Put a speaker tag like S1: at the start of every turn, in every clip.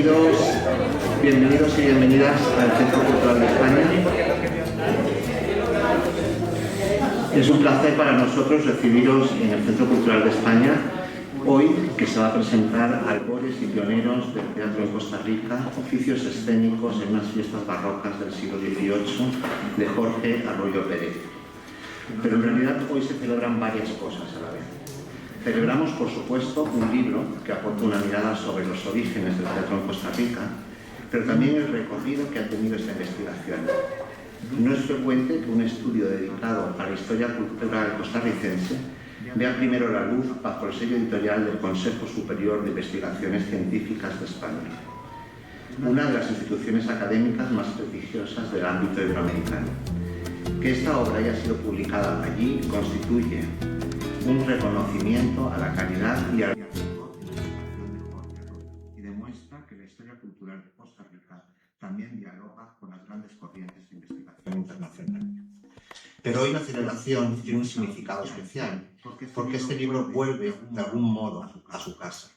S1: Bienvenidos y bienvenidas al Centro Cultural de España. Es un placer para nosotros recibiros en el Centro Cultural de España hoy, que se va a presentar Albores y pioneros del teatro en Costa Rica, oficios escénicos en unas fiestas barrocas del siglo XVIII, de Jorge Arroyo Pérez. Pero en realidad hoy se celebran varias cosas a la vez. Celebramos, por supuesto, un libro que aporta una mirada sobre los orígenes del teatro en Costa Rica, pero también el recorrido que ha tenido esta investigación. No es frecuente que un estudio dedicado a la historia cultural costarricense vea primero la luz bajo el sello editorial del Consejo Superior de Investigaciones Científicas de España, una de las instituciones académicas más prestigiosas del ámbito iberoamericano. Que esta obra haya sido publicada allí constituye un reconocimiento a la calidad y al y demuestra que la historia cultural de Costa Rica también dialoga con las grandes corrientes de investigación internacional. Pero hoy la celebración tiene un significado especial, porque este libro vuelve de algún modo a su casa.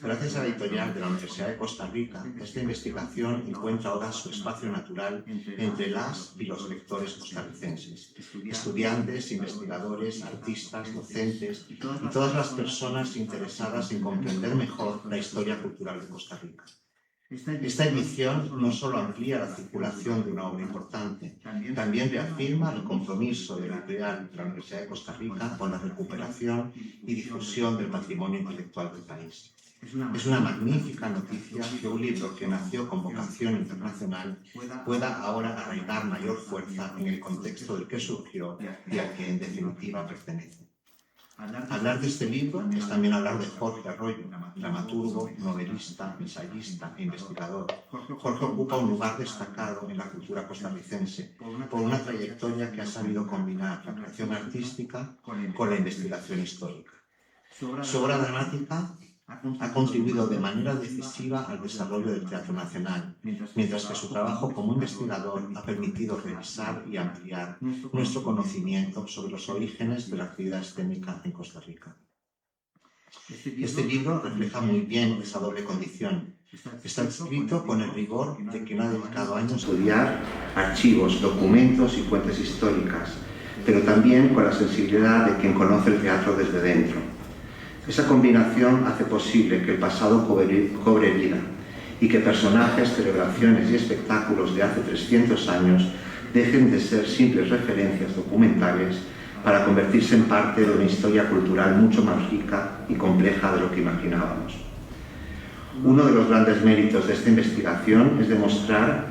S1: Gracias a la editorial de la Universidad de Costa Rica, esta investigación encuentra ahora su espacio natural entre las y los lectores costarricenses, estudiantes, investigadores, artistas, docentes y todas las personas interesadas en comprender mejor la historia cultural de Costa Rica. Esta edición no solo amplía la circulación de una obra importante, también reafirma el compromiso de la editorial de la Universidad de Costa Rica con la recuperación y difusión del patrimonio intelectual del país. Es una magnífica noticia que un libro que nació con vocación internacional pueda ahora arraigar mayor fuerza en el contexto del que surgió y al que en definitiva pertenece. Hablar de este libro es también hablar de Jorge Arroyo, dramaturgo, novelista, ensayista e investigador. Jorge ocupa un lugar destacado en la cultura costarricense por una trayectoria que ha sabido combinar la creación artística con la investigación histórica. Su obra dramática ha contribuido de manera decisiva al desarrollo del teatro nacional, mientras que su trabajo como investigador ha permitido revisar y ampliar nuestro conocimiento sobre los orígenes de la actividad escénica en Costa Rica. Este libro refleja muy bien esa doble condición. Está escrito con el rigor de quien ha dedicado años a estudiar archivos, documentos y fuentes históricas, pero también con la sensibilidad de quien conoce el teatro desde dentro. Esa combinación hace posible que el pasado cobre vida y que personajes, celebraciones y espectáculos de hace 300 años dejen de ser simples referencias documentales para convertirse en parte de una historia cultural mucho más rica y compleja de lo que imaginábamos. Uno de los grandes méritos de esta investigación es demostrar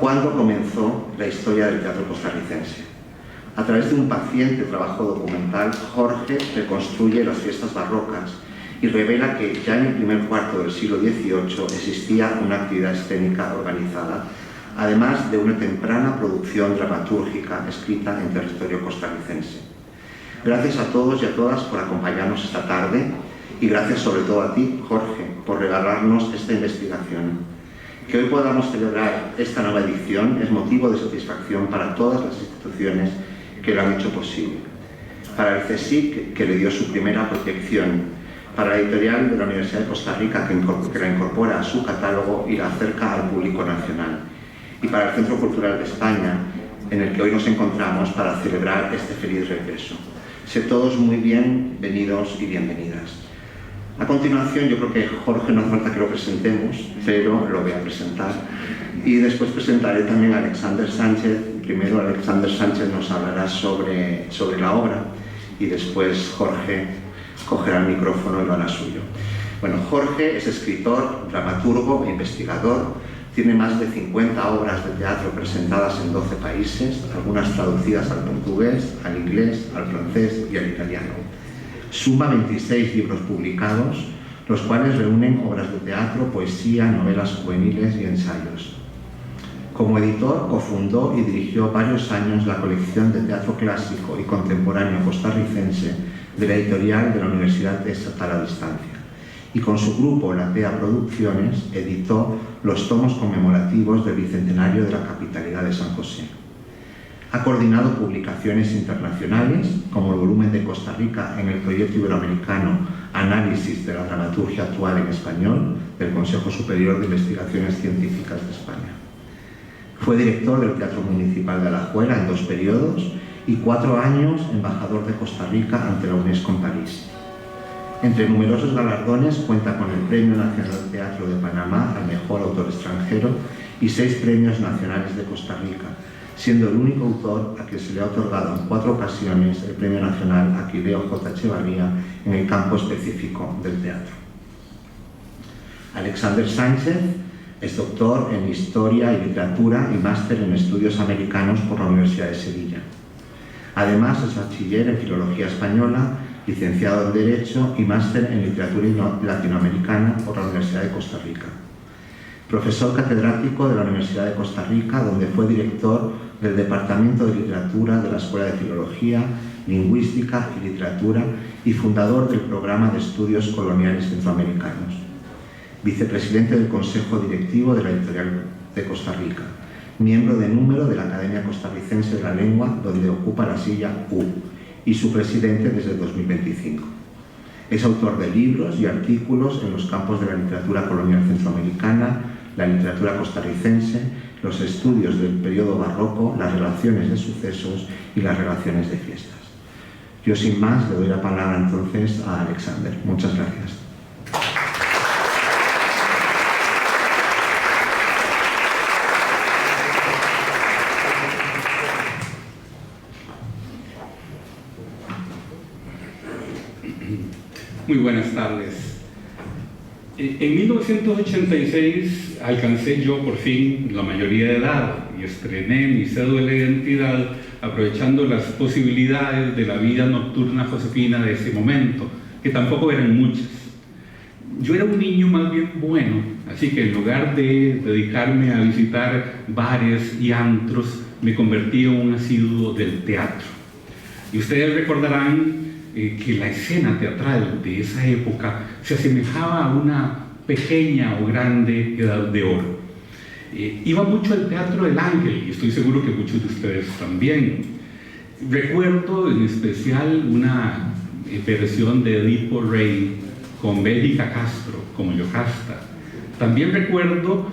S1: cuándo comenzó la historia del teatro costarricense. A través de un paciente trabajo documental, Jorge reconstruye las fiestas barrocas y revela que ya en el primer cuarto del siglo XVIII existía una actividad escénica organizada, además de una temprana producción dramatúrgica escrita en territorio costarricense. Gracias a todos y a todas por acompañarnos esta tarde y gracias sobre todo a ti, Jorge, por regalarnos esta investigación. Que hoy podamos celebrar esta nueva edición es motivo de satisfacción para todas las instituciones que lo han hecho posible. Para el CSIC, que le dio su primera protección, para la editorial de la Universidad de Costa Rica, que la incorpora a su catálogo y la acerca al público nacional, y para el Centro Cultural de España, en el que hoy nos encontramos para celebrar este feliz regreso. Sed todos muy bienvenidos y bienvenidas. A continuación, yo creo que Jorge no hace falta que lo presentemos, pero lo voy a presentar. Y después presentaré también a Alexander Sánchez. Primero Alexander Sánchez nos hablará sobre la obra y después Jorge cogerá el micrófono y lo hará suyo. Bueno, Jorge es escritor, dramaturgo e investigador. Tiene más de 50 obras de teatro presentadas en 12 países, algunas traducidas al portugués, al inglés, al francés y al italiano. Suma 26 libros publicados, los cuales reúnen obras de teatro, poesía, novelas juveniles y ensayos. Como editor, cofundó y dirigió varios años la colección de teatro clásico y contemporáneo costarricense de la editorial de la Universidad Estatal a Distancia. Y con su grupo, la TEA Producciones, editó los tomos conmemorativos del Bicentenario de la Capitalidad de San José. Ha coordinado publicaciones internacionales, como el volumen de Costa Rica en el proyecto iberoamericano Análisis de la dramaturgia actual en español del Consejo Superior de Investigaciones Científicas de España. Fue director del Teatro Municipal de Alajuela en 2 periodos y 4 años embajador de Costa Rica ante la UNESCO en París. Entre numerosos galardones cuenta con el Premio Nacional de Teatro de Panamá al Mejor Autor Extranjero y 6 premios nacionales de Costa Rica, siendo el único autor a quien se le ha otorgado en 4 ocasiones el Premio Nacional Aquileo J. Echevarría en el campo específico del teatro. Alexander Sánchez es doctor en Historia y Literatura y máster en Estudios Americanos por la Universidad de Sevilla. Además es bachiller en Filología Española, licenciado en Derecho y máster en Literatura Latinoamericana por la Universidad de Costa Rica. Profesor catedrático de la Universidad de Costa Rica, donde fue director del Departamento de Literatura de la Escuela de Filología, Lingüística y Literatura y fundador del Programa de Estudios Coloniales Centroamericanos. Vicepresidente del Consejo Directivo de la Editorial de Costa Rica. Miembro de número de la Academia Costarricense de la Lengua, donde ocupa la silla U, y su presidente desde 2025. Es autor de libros y artículos en los campos de la literatura colonial centroamericana, la literatura costarricense, los estudios del periodo barroco, las relaciones de sucesos y las relaciones de fiestas. Yo sin más le doy la palabra entonces a Alexander. Muchas gracias.
S2: Muy buenas tardes. En 1986 alcancé yo por fin la mayoría de edad y estrené mi cédula de identidad aprovechando las posibilidades de la vida nocturna josefina de ese momento, que tampoco eran muchas. Yo era un niño más bien bueno, así que en lugar de dedicarme a visitar bares y antros, me convertí en un asiduo del teatro. Y ustedes recordarán que la escena teatral de esa época se asemejaba a una pequeña o grande edad de oro. Iba mucho al Teatro del Ángel y estoy seguro que muchos de ustedes también. Recuerdo en especial una versión de Edipo Rey con Bélica Castro como Yocasta. También recuerdo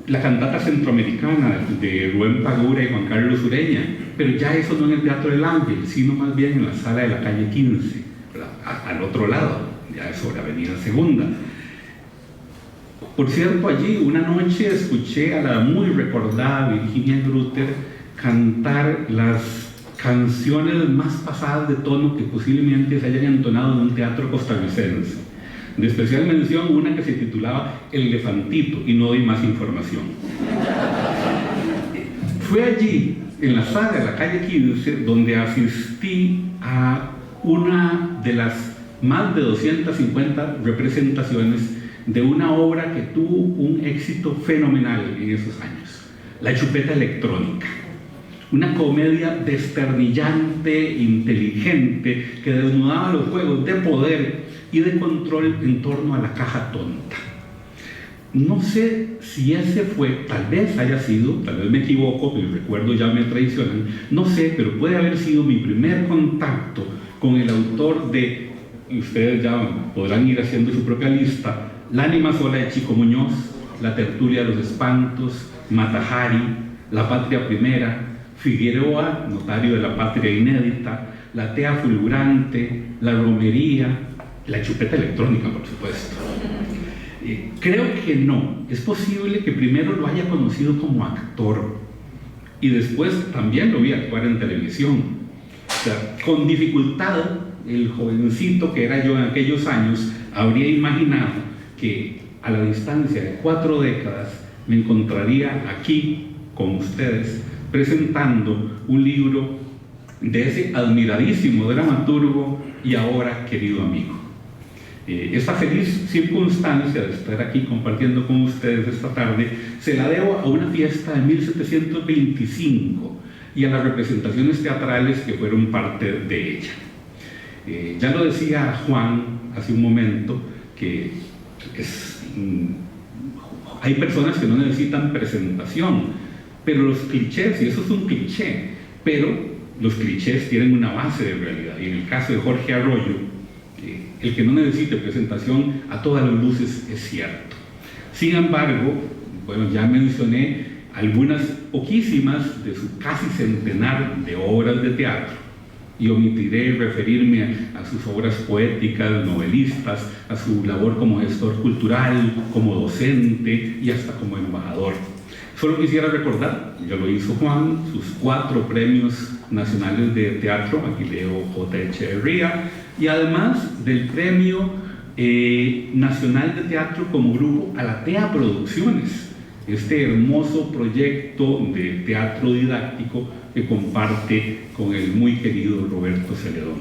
S2: la cantata centroamericana de Rubén Pagura y Juan Carlos Ureña, pero ya eso no en el Teatro del Ángel, sino más bien en la sala de la calle 15, al otro lado, ya es sobre Avenida Segunda. Por cierto, allí una noche escuché a la muy recordada Virginia Grutter cantar las canciones más pasadas de tono que posiblemente se hayan entonado en un teatro costarricense. De especial mención una que se titulaba El Elefantito, y no doy más información. Fue allí, en la sala de la calle 15, donde asistí a una de las más de 250 representaciones de una obra que tuvo un éxito fenomenal en esos años, La Chupeta Electrónica. Una comedia desternillante, inteligente, que desnudaba los juegos de poder y de control en torno a la caja tonta. No sé si ese fue, tal vez haya sido, tal vez me equivoco, mis recuerdos ya me traicionan, no sé, pero puede haber sido mi primer contacto con el autor de, y ustedes ya podrán ir haciendo su propia lista, La Ánima Sola de Chico Muñoz, La Tertulia de los Espantos, Matajari, La Patria Primera, Figueroa, Notario de la Patria Inédita, La Tea Fulgurante, La Romería, La Chupeta Electrónica, por supuesto. Creo que no. Es posible que primero lo haya conocido como actor y después también lo vi actuar en televisión. O sea, con dificultad, el jovencito que era yo en aquellos años habría imaginado que a la distancia de 4 décadas me encontraría aquí con ustedes presentando un libro de ese admiradísimo dramaturgo y ahora querido amigo. Esta feliz circunstancia de estar aquí compartiendo con ustedes esta tarde se la debo a una fiesta de 1725 y a las representaciones teatrales que fueron parte de ella. Ya lo decía Juan hace un momento, que hay personas que no necesitan presentación, pero los clichés, y eso es un cliché, pero los clichés tienen una base de realidad. Y en el caso de Jorge Arroyo, el que no necesite presentación a todas las luces es cierto. Sin embargo, bueno, ya mencioné algunas poquísimas de su casi centenar de obras de teatro y omitiré referirme a sus obras poéticas, novelistas, a su labor como gestor cultural, como docente y hasta como embajador. Solo quisiera recordar, ya lo hizo Juan, sus 4 premios nacionales de teatro, aquí leo J. Echeverría, y además del premio nacional de teatro como grupo Alatea Producciones, este hermoso proyecto de teatro didáctico que comparte con el muy querido Roberto Celedón.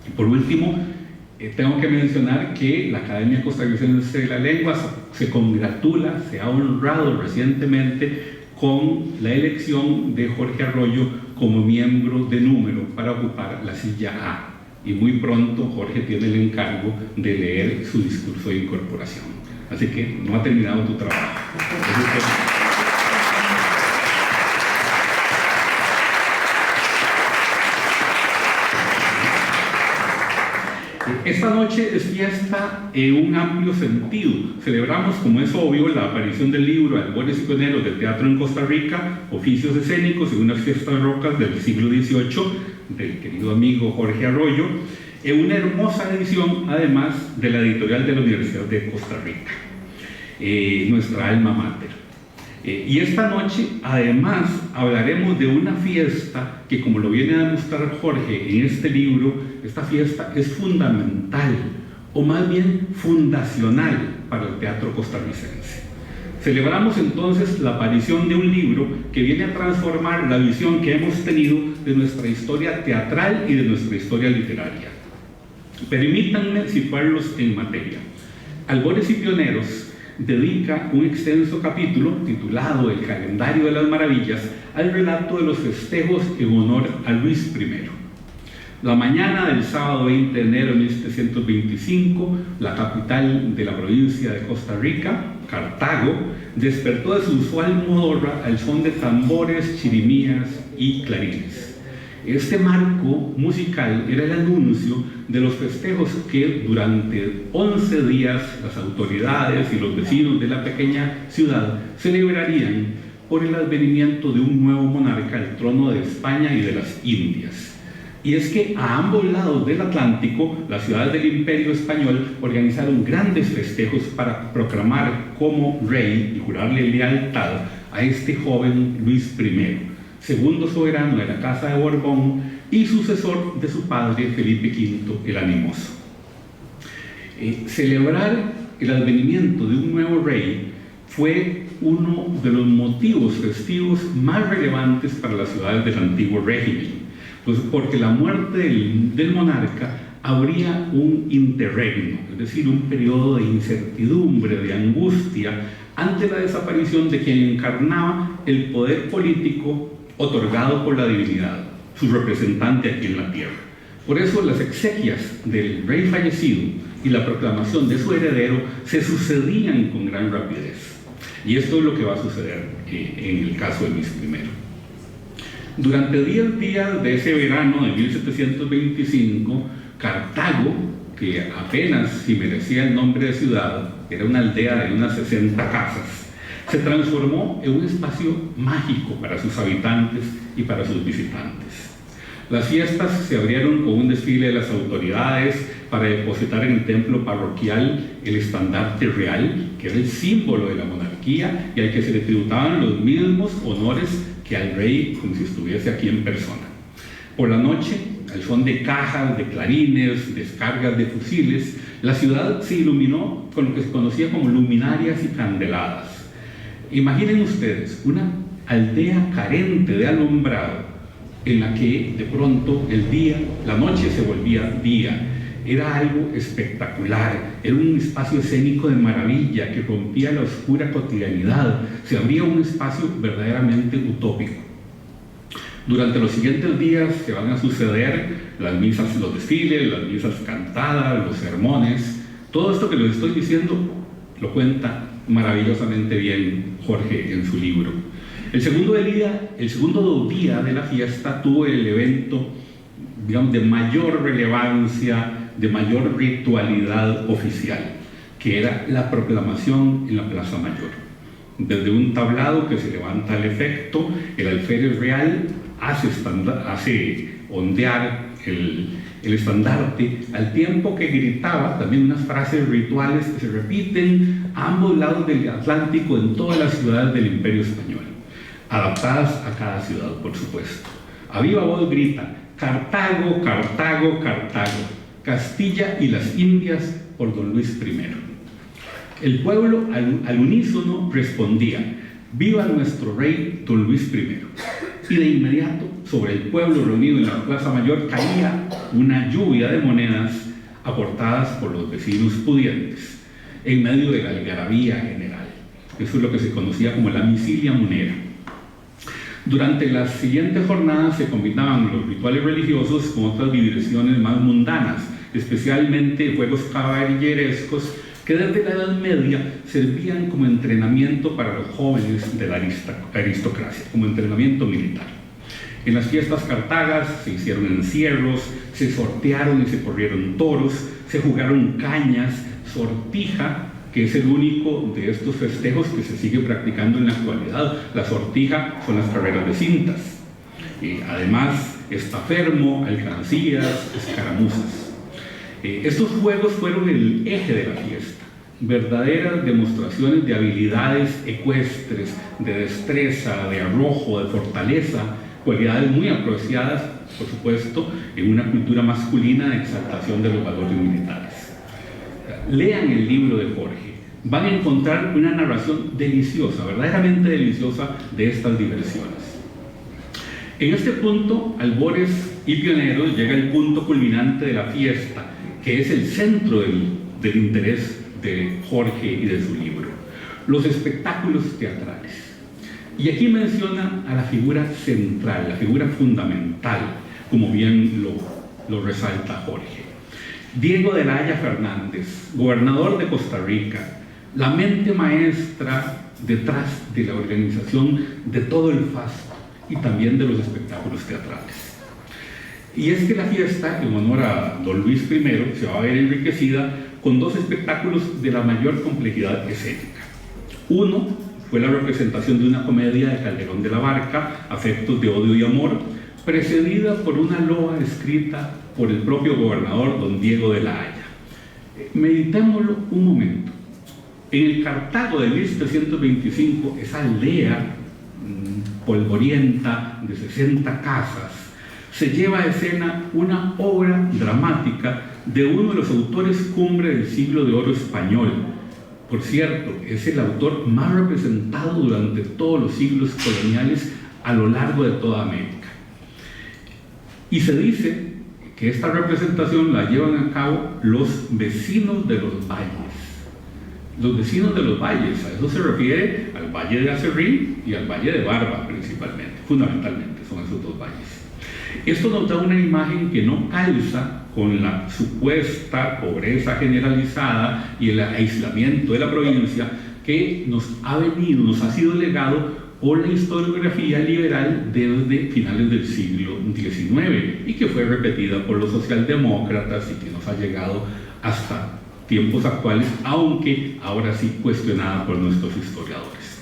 S2: Y por último, tengo que mencionar que la Academia Costarricense de la Lengua se congratula, se ha honrado recientemente con la elección de Jorge Arroyo como miembro de número para ocupar la silla A. Y muy pronto Jorge tiene el encargo de leer su discurso de incorporación. Así que no ha terminado tu trabajo. Esta noche es fiesta en un amplio sentido. Celebramos, como es obvio, la aparición del libro Albores y Pioneros del Teatro en Costa Rica, Oficios Escénicos en unas fiestas rocas del siglo XVIII, del querido amigo Jorge Arroyo, en una hermosa edición, además, de la editorial de la Universidad de Costa Rica, nuestra alma mater. Y esta noche, además, hablaremos de una fiesta que, como lo viene a demostrar Jorge en este libro, esta fiesta es fundamental, o más bien fundacional, para el teatro costarricense. Celebramos entonces la aparición de un libro que viene a transformar la visión que hemos tenido de nuestra historia teatral y de nuestra historia literaria. Permítanme situarlos en materia. Albores y Pioneros dedica un extenso capítulo titulado El Calendario de las Maravillas al relato de los festejos en honor a Luis I. La mañana del sábado 20 de enero de 1725, la capital de la provincia de Costa Rica, Cartago, despertó de su usual modorra al son de tambores, chirimías y clarines. Este marco musical era el anuncio de los festejos que durante 11 días las autoridades y los vecinos de la pequeña ciudad celebrarían por el advenimiento de un nuevo monarca al trono de España y de las Indias. Y es que a ambos lados del Atlántico, las ciudades del Imperio Español organizaron grandes festejos para proclamar como rey y jurarle lealtad a este joven Luis I, segundo soberano de la Casa de Borbón y sucesor de su padre Felipe V el Animoso. Celebrar el advenimiento de un nuevo rey fue uno de los motivos festivos más relevantes para las ciudades del antiguo régimen, pues porque la muerte del monarca habría un interregno, es decir, un periodo de incertidumbre, de angustia, ante la desaparición de quien encarnaba el poder político otorgado por la divinidad, su representante aquí en la tierra. Por eso las exequias del rey fallecido y la proclamación de su heredero se sucedían con gran rapidez. Y esto es lo que va a suceder en el caso de Luis I. Durante 10 días de ese verano de 1725, Cartago, que apenas si merecía el nombre de ciudad, era una aldea de unas 60 casas, se transformó en un espacio mágico para sus habitantes y para sus visitantes. Las fiestas se abrieron con un desfile de las autoridades para depositar en el templo parroquial el estandarte real, que era el símbolo de la monarquía y al que se le tributaban los mismos honores que al rey, como si estuviese aquí en persona. Por la noche, al son de cajas, de clarines, descargas de fusiles, la ciudad se iluminó con lo que se conocía como luminarias y candeladas. Imaginen ustedes una aldea carente de alumbrado en la que de pronto la noche se volvía día. Era algo espectacular, era un espacio escénico de maravilla que rompía la oscura cotidianidad, se abría un espacio verdaderamente utópico. Durante los siguientes días se van a suceder las misas, los desfiles, las misas cantadas, los sermones. Todo esto que les estoy diciendo lo cuenta maravillosamente bien Jorge en su libro. El segundo día de la fiesta tuvo el evento, digamos, de mayor relevancia de mayor ritualidad oficial, que era la proclamación en la Plaza Mayor. Desde un tablado que se levanta al efecto, el alférez real hace ondear el estandarte, al tiempo que gritaba también unas frases rituales que se repiten a ambos lados del Atlántico en todas las ciudades del Imperio Español, adaptadas a cada ciudad, por supuesto. A viva voz grita: Cartago, Cartago, Cartago, Castilla y las Indias por don Luis I. El pueblo al unísono respondía: ¡viva nuestro rey don Luis I! Y de inmediato sobre el pueblo reunido en la Plaza Mayor caía una lluvia de monedas aportadas por los vecinos pudientes, en medio de la algarabía general. Eso es lo que se conocía como la misilia monera. Durante las siguientes jornadas se combinaban los rituales religiosos con otras diversiones más mundanas, especialmente juegos caballerescos que desde la Edad Media servían como entrenamiento para los jóvenes de la aristocracia, como entrenamiento militar. En las fiestas cartagas se hicieron encierros, se sortearon y se corrieron toros, se jugaron cañas, sortija, que es el único de estos festejos que se sigue practicando en la actualidad. La sortija son las carreras de cintas. Además, estafermo, alcancías, escaramuzas. Estos juegos fueron el eje de la fiesta, verdaderas demostraciones de habilidades ecuestres, de destreza, de arrojo, de fortaleza, cualidades muy apreciadas, por supuesto, en una cultura masculina de exaltación de los valores militares. Lean el libro de Jorge, van a encontrar una narración deliciosa, verdaderamente deliciosa, de estas diversiones. En este punto, albores y pioneros, llega el punto culminante de la fiesta, que es el centro del interés de Jorge y de su libro: los espectáculos teatrales. Y aquí menciona a la figura central, la figura fundamental, como bien lo resalta Jorge. Diego de la Haya Fernández, gobernador de Costa Rica, la mente maestra detrás de la organización de todo el fasto y también de los espectáculos teatrales. Y es que la fiesta, en honor a don Luis I, se va a ver enriquecida con dos espectáculos de la mayor complejidad escénica. Uno fue la representación de una comedia de Calderón de la Barca, Afectos de Odio y Amor, precedida por una loa escrita por el propio gobernador don Diego de la Haya. Meditémoslo un momento. En el Cartago de 1325, esa aldea polvorienta de 60 casas, se lleva a escena una obra dramática de uno de los autores cumbre del siglo de oro español. Por cierto, es el autor más representado durante todos los siglos coloniales a lo largo de toda América. Y se dice que esta representación la llevan a cabo los vecinos de los valles. Los vecinos de los valles, a eso se refiere al Valle de Acerrín y al Valle de Barba principalmente, fundamentalmente son esos dos valles. Esto nos da una imagen que no calza con la supuesta pobreza generalizada y el aislamiento de la provincia que nos ha sido legado por la historiografía liberal desde finales del siglo XIX y que fue repetida por los socialdemócratas y que nos ha llegado hasta tiempos actuales, aunque ahora sí cuestionada por nuestros historiadores.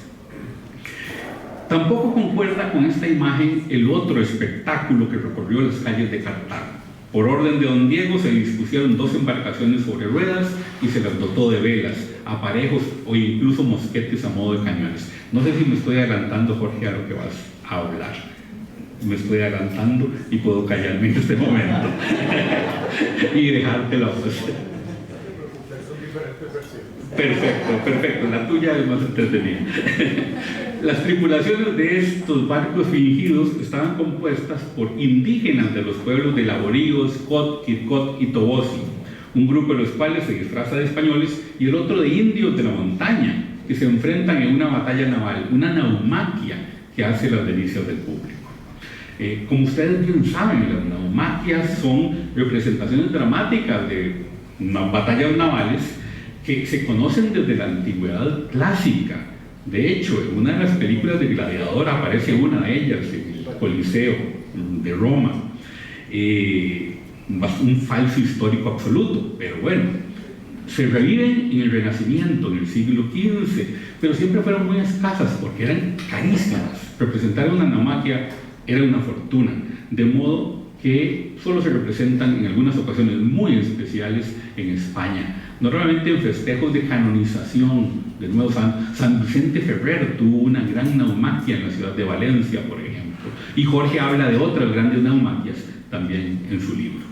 S2: Tampoco concuerda con esta imagen el otro espectáculo que recorrió las calles de Cartago. Por orden de don Diego se dispusieron 2 embarcaciones sobre ruedas y se las dotó de velas, aparejos o incluso mosquetes a modo de cañones. No sé si me estoy adelantando, Jorge, a lo que vas a hablar. Me estoy adelantando y puedo callarme en este momento y dejarte la voz. Perfecto, la tuya es más entretenida. Las tripulaciones de estos barcos fingidos estaban compuestas por indígenas de los pueblos de Laboríos, Cot, Quircot y Tobosi, un grupo de los cuales se disfraza de españoles y el otro de indios de la montaña, que se enfrentan en una batalla naval, una naumaquia que hace las delicias del público. Como ustedes bien saben, las naumaquias son representaciones dramáticas de batallas navales que se conocen desde la antigüedad clásica. De hecho, en una de las películas de Gladiador aparece una de ellas, en el Coliseo de Roma. un falso histórico absoluto, pero bueno, se reviven en el Renacimiento, en el siglo XV, pero siempre fueron muy escasas porque eran carísimas. Representar una naumaquia era una fortuna, de modo que solo se representan en algunas ocasiones muy especiales en España. Normalmente en festejos de canonización, de nuevo San Vicente Ferrer tuvo una gran naumaquia en la ciudad de Valencia, por ejemplo, y Jorge habla de otras grandes naumaquias también en su libro.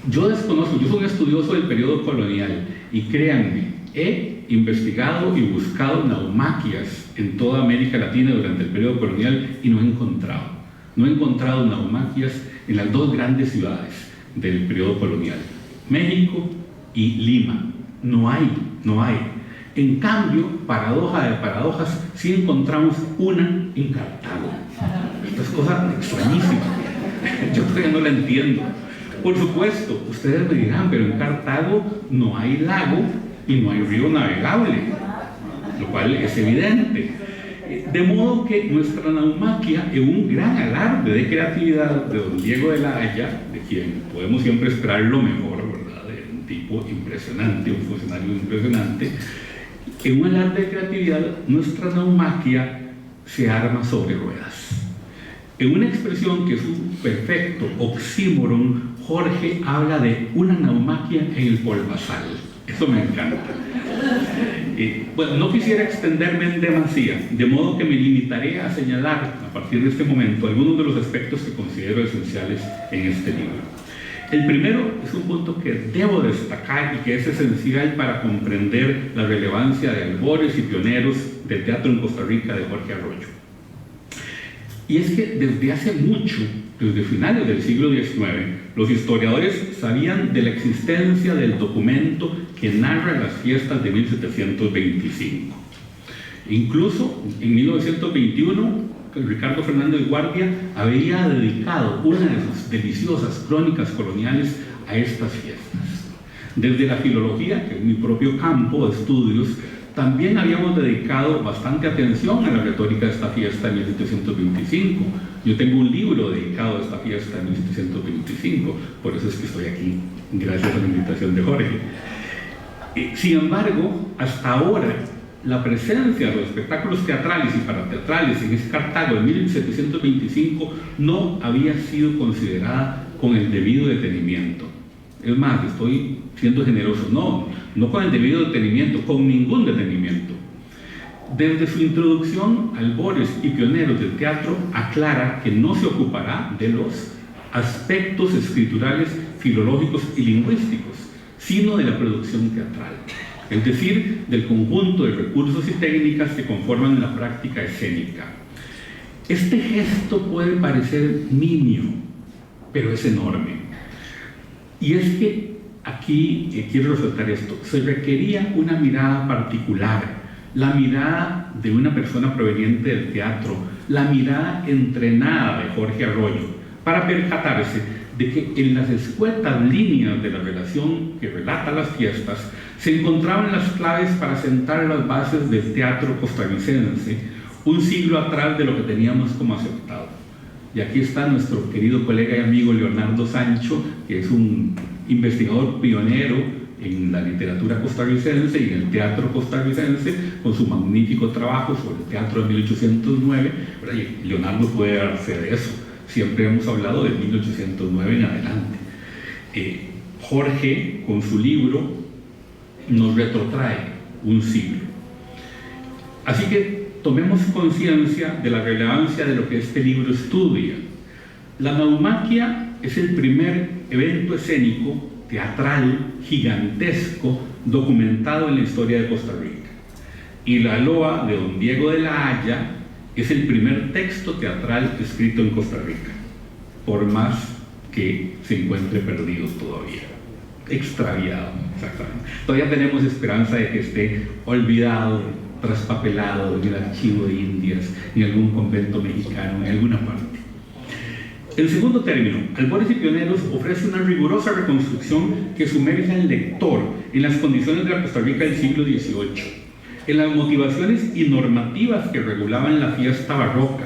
S2: Yo desconozco, yo soy un estudioso del periodo colonial y créanme, he investigado y buscado naumaquias en toda América Latina durante el periodo colonial y no he encontrado naumaquias en las dos grandes ciudades del periodo colonial, México y Lima. No hay. En cambio, paradoja de paradojas, sí encontramos una en Cartago. Esta es cosa extrañísima. Yo todavía no la entiendo. Por supuesto, ustedes me dirán, pero en Cartago no hay lago y no hay río navegable, lo cual es evidente. De modo que nuestra naumaquia es un gran alarde de creatividad de don Diego de la Haya, de quien podemos siempre esperar lo mejor, ¿verdad? De un tipo impresionante, un funcionario impresionante. En un alarde de creatividad, nuestra naumaquia se arma sobre ruedas. En una expresión que es un perfecto oxímoron, Jorge habla de una naumaquia en el polvazal. Eso me encanta. Bueno, no quisiera extenderme en demasía, de modo que me limitaré a señalar a partir de este momento algunos de los aspectos que considero esenciales en este libro. El primero es un punto que debo destacar y que es esencial para comprender la relevancia de albores y pioneros del teatro en Costa Rica de Jorge Arroyo. Y es que desde hace mucho, desde finales del siglo XIX, los historiadores sabían de la existencia del documento que narra las fiestas de 1725. Incluso en 1921, Ricardo Fernández Guardia había dedicado una de sus deliciosas crónicas coloniales a estas fiestas. Desde la filología, que es mi propio campo de estudios, también habíamos dedicado bastante atención a la retórica de esta fiesta en 1725. Yo tengo un libro dedicado a esta fiesta en 1725, por eso es que estoy aquí, gracias a la invitación de Jorge. Sin embargo, hasta ahora, la presencia de los espectáculos teatrales y parateatrales en ese Cartago de 1725 no había sido considerada con el debido detenimiento. Es más, estoy siendo generoso, no con el debido detenimiento, con ningún detenimiento. Desde su introducción, Albores y Pioneros del Teatro aclara que no se ocupará de los aspectos escriturales, filológicos y lingüísticos, sino de la producción teatral, es decir, del conjunto de recursos y técnicas que conforman la práctica escénica. Este gesto puede parecer nimio, pero es enorme. Y es que aquí quiero resaltar esto, se requería una mirada particular, la mirada de una persona proveniente del teatro, la mirada entrenada de Jorge Arroyo, para percatarse de que en las escuetas líneas de la relación que relata las fiestas se encontraban las claves para sentar las bases del teatro costarricense un siglo atrás de lo que teníamos como aceptado. Y aquí está nuestro querido colega y amigo Leonardo Sancho, que es un investigador pionero en la literatura costarricense y en el teatro costarricense, con su magnífico trabajo sobre el teatro de 1809. Y Leonardo puede darse de eso. Siempre hemos hablado de 1809 en adelante. Jorge, con su libro, nos retrotrae un siglo. Así que tomemos conciencia de la relevancia de lo que este libro estudia. La naumaquia es el primer evento escénico, teatral, gigantesco, documentado en la historia de Costa Rica. Y la loa de don Diego de la Haya es el primer texto teatral escrito en Costa Rica, por más que se encuentre perdido todavía, extraviado, exactamente. Todavía tenemos esperanza de que esté olvidado, traspapelado en el archivo de Indias, en algún convento mexicano, en alguna parte. El segundo término, Albores y Pioneros, ofrece una rigurosa reconstrucción que sumerge al lector en las condiciones de la Costa Rica del siglo XVIII, en las motivaciones y normativas que regulaban la fiesta barroca,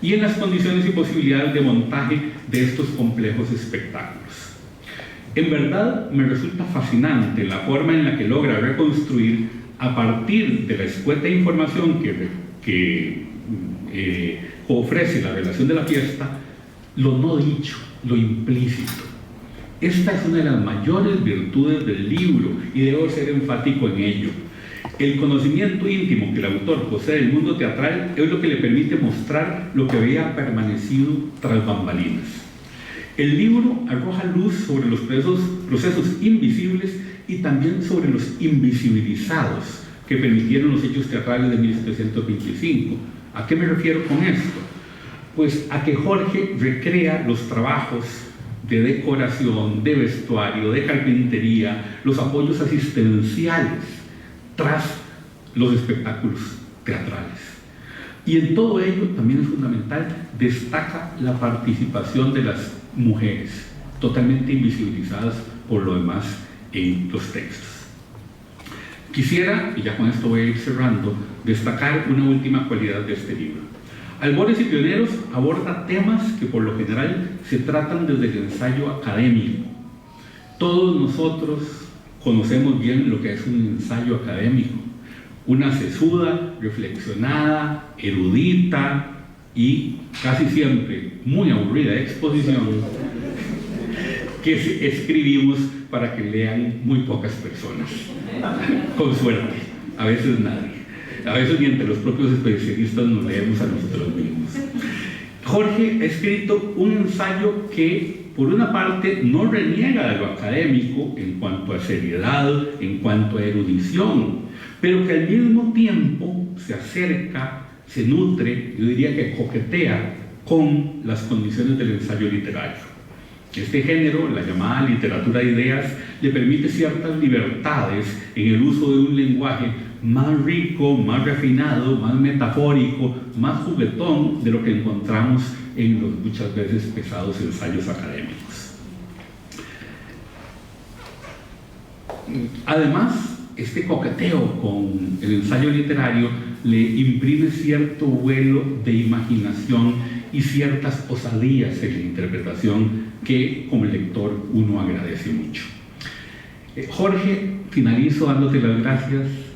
S2: y en las condiciones y posibilidades de montaje de estos complejos espectáculos. En verdad me resulta fascinante la forma en la que logra reconstruir, a partir de la escueta información que ofrece la relación de la fiesta, lo no dicho, lo implícito. Esta es una de las mayores virtudes del libro y debo ser enfático en ello. El conocimiento íntimo que el autor posee del mundo teatral es lo que le permite mostrar lo que había permanecido tras bambalinas. El libro arroja luz sobre los procesos invisibles y también sobre los invisibilizados que permitieron los hechos teatrales de 1725. ¿A qué me refiero con esto? Pues a que Jorge recrea los trabajos de decoración, de vestuario, de carpintería, los apoyos asistenciales tras los espectáculos teatrales. Y en todo ello también es fundamental, destaca la participación de las mujeres, totalmente invisibilizadas por lo demás en los textos. Quisiera, y ya con esto voy a ir cerrando, destacar una última cualidad de este libro. Albores y Pioneros aborda temas que por lo general se tratan desde el ensayo académico. Todos nosotros conocemos bien lo que es un ensayo académico, una sesuda, reflexionada, erudita y casi siempre muy aburrida exposición que escribimos para que lean muy pocas personas, con suerte, a veces nadie. A veces ni entre los propios especialistas nos leemos a nosotros mismos. Jorge ha escrito un ensayo que, por una parte, no reniega de lo académico en cuanto a seriedad, en cuanto a erudición, pero que al mismo tiempo se acerca, se nutre, yo diría que coquetea con las condiciones del ensayo literario. Este género, la llamada literatura de ideas, le permite ciertas libertades en el uso de un lenguaje más rico, más refinado, más metafórico, más juguetón de lo que encontramos en los muchas veces pesados ensayos académicos. Además, este coqueteo con el ensayo literario le imprime cierto vuelo de imaginación y ciertas osadías en la interpretación que como lector uno agradece mucho. Jorge, finalizo dándote las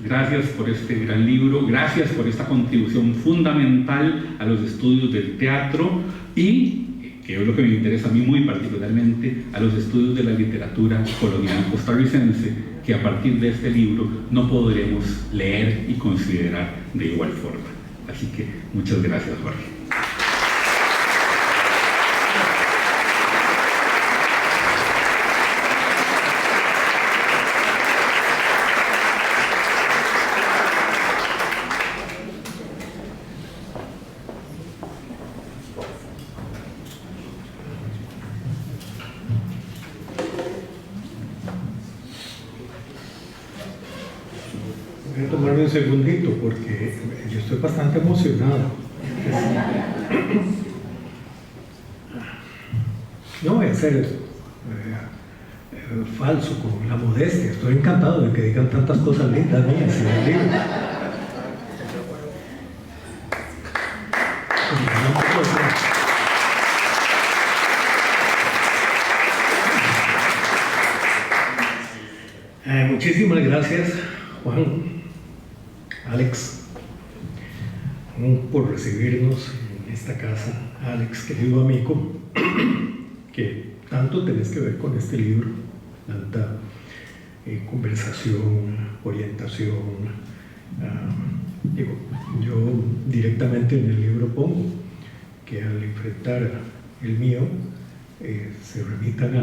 S2: gracias por este gran libro, gracias por esta contribución fundamental a los estudios del teatro y, que es lo que me interesa a mí muy particularmente, a los estudios de la literatura colonial costarricense, que a partir de este libro no podremos leer y considerar de igual forma. Así que muchas gracias, Jorge.
S3: Voy a tomarme un segundito porque yo estoy bastante emocionado. No voy a hacer falso con la modestia. Estoy encantado de que digan tantas cosas lindas mías en el libro. Muchísimas gracias, Juan, Alex, por recibirnos en esta casa. Alex, querido amigo, que tanto tenés que ver con este libro, tanta conversación, orientación. Yo directamente en el libro pongo que al enfrentar el mío se remitan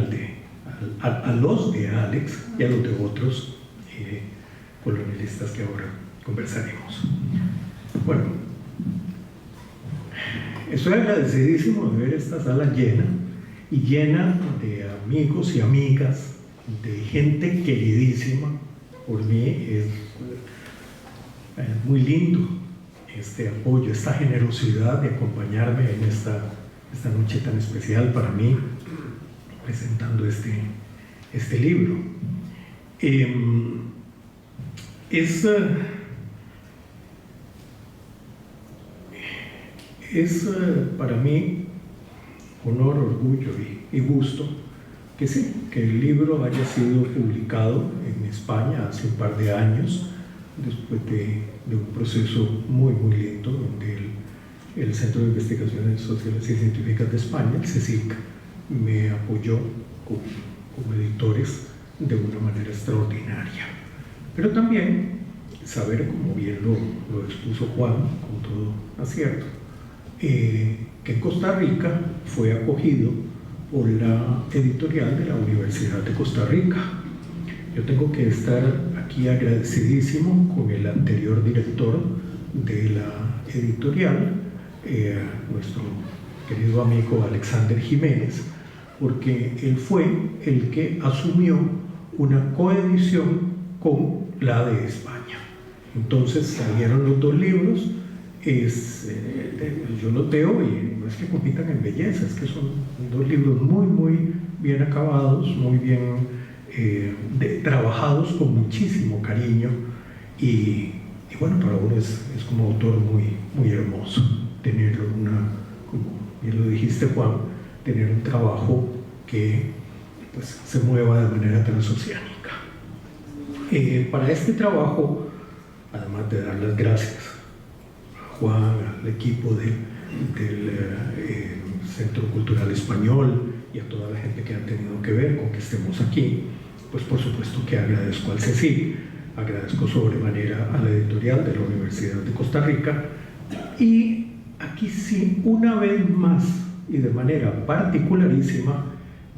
S3: a los de Alex y a los de otros colonialistas que ahora conversaremos. Bueno, estoy agradecidísimo de ver esta sala llena y llena de amigos y amigas, de gente queridísima. Por mí es muy lindo este apoyo, esta generosidad de acompañarme en esta noche tan especial para mí, presentando este libro. es para mí honor, orgullo y gusto que sí, que el libro haya sido publicado en España hace un par de años, después de un proceso muy lindo, donde el Centro de Investigaciones Sociales y Científicas de España, el CSIC, me apoyó como editores de una manera extraordinaria. Pero también saber, como bien lo expuso Juan, con todo acierto, que en Costa Rica fue acogido por la editorial de la Universidad de Costa Rica. Yo tengo que estar aquí agradecidísimo con el anterior director de la editorial, nuestro querido amigo Alexander Jiménez, porque él fue el que asumió una coedición con la de España. Entonces salieron los dos libros, yo los veo y no es que compitan en belleza, es que son dos libros muy bien acabados, muy bien trabajados con muchísimo cariño y bueno, para uno es como autor muy hermoso tener como bien lo dijiste, Juan, tener un trabajo que pues, se mueva de manera transoceánica. Para este trabajo, además de dar las gracias a Juan, al equipo del Centro Cultural Español y a toda la gente que ha tenido que ver con que estemos aquí, pues por supuesto que agradezco al CSIC, agradezco sobremanera a la editorial de la Universidad de Costa Rica y aquí sí, una vez más y de manera particularísima,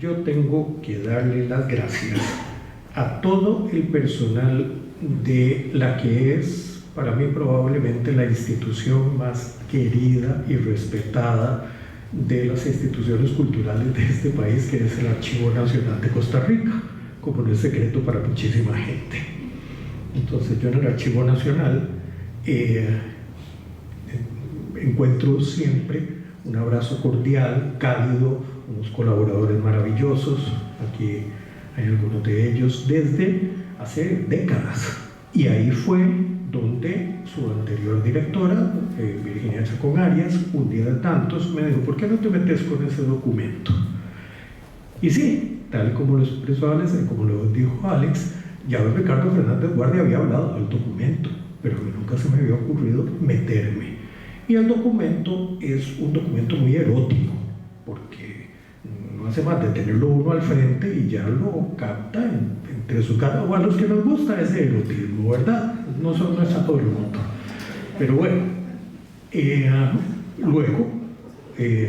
S3: yo tengo que darle las gracias a todo el personal de la que es para mí probablemente la institución más querida y respetada de las instituciones culturales de este país, que es el Archivo Nacional de Costa Rica, como no es secreto para muchísima gente. Entonces yo en el Archivo Nacional encuentro siempre un abrazo cordial, cálido, unos colaboradores maravillosos, aquí hay algunos de ellos desde hace décadas, y ahí fue donde su anterior directora, Virginia Chacón Arias, un día de tantos me dijo: ¿por qué no te metes con ese documento? Y sí, tal como lo expresó Alex, como lo dijo Alex, ya Ricardo Fernández Guardia había hablado del documento, pero a mí nunca se me había ocurrido meterme. Y el documento es un documento muy erótico, porque no hace más de tenerlo uno al frente y ya lo capta entre su cara, o a los que nos gusta ese erotismo, ¿verdad? No es a todo el mundo. Pero bueno, luego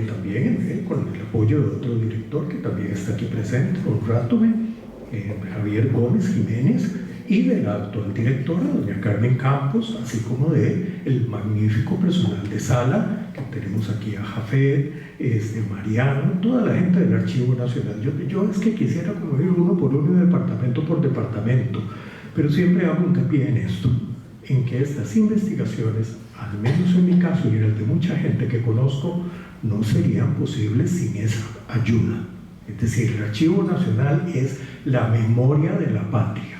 S3: también con el apoyo de otro director que también está aquí presente, honrándome, Javier Gómez Jiménez, y de la actual directora, doña Carmen Campos, así como de el magnífico personal de sala, que tenemos aquí a Jafet, Mariano, toda la gente del Archivo Nacional. Yo es que quisiera como ir uno por uno, departamento por departamento, pero siempre hago hincapié en esto, en que estas investigaciones, al menos en mi caso y en el de mucha gente que conozco, no serían posibles sin esa ayuda. Es decir, el Archivo Nacional es la memoria de la patria.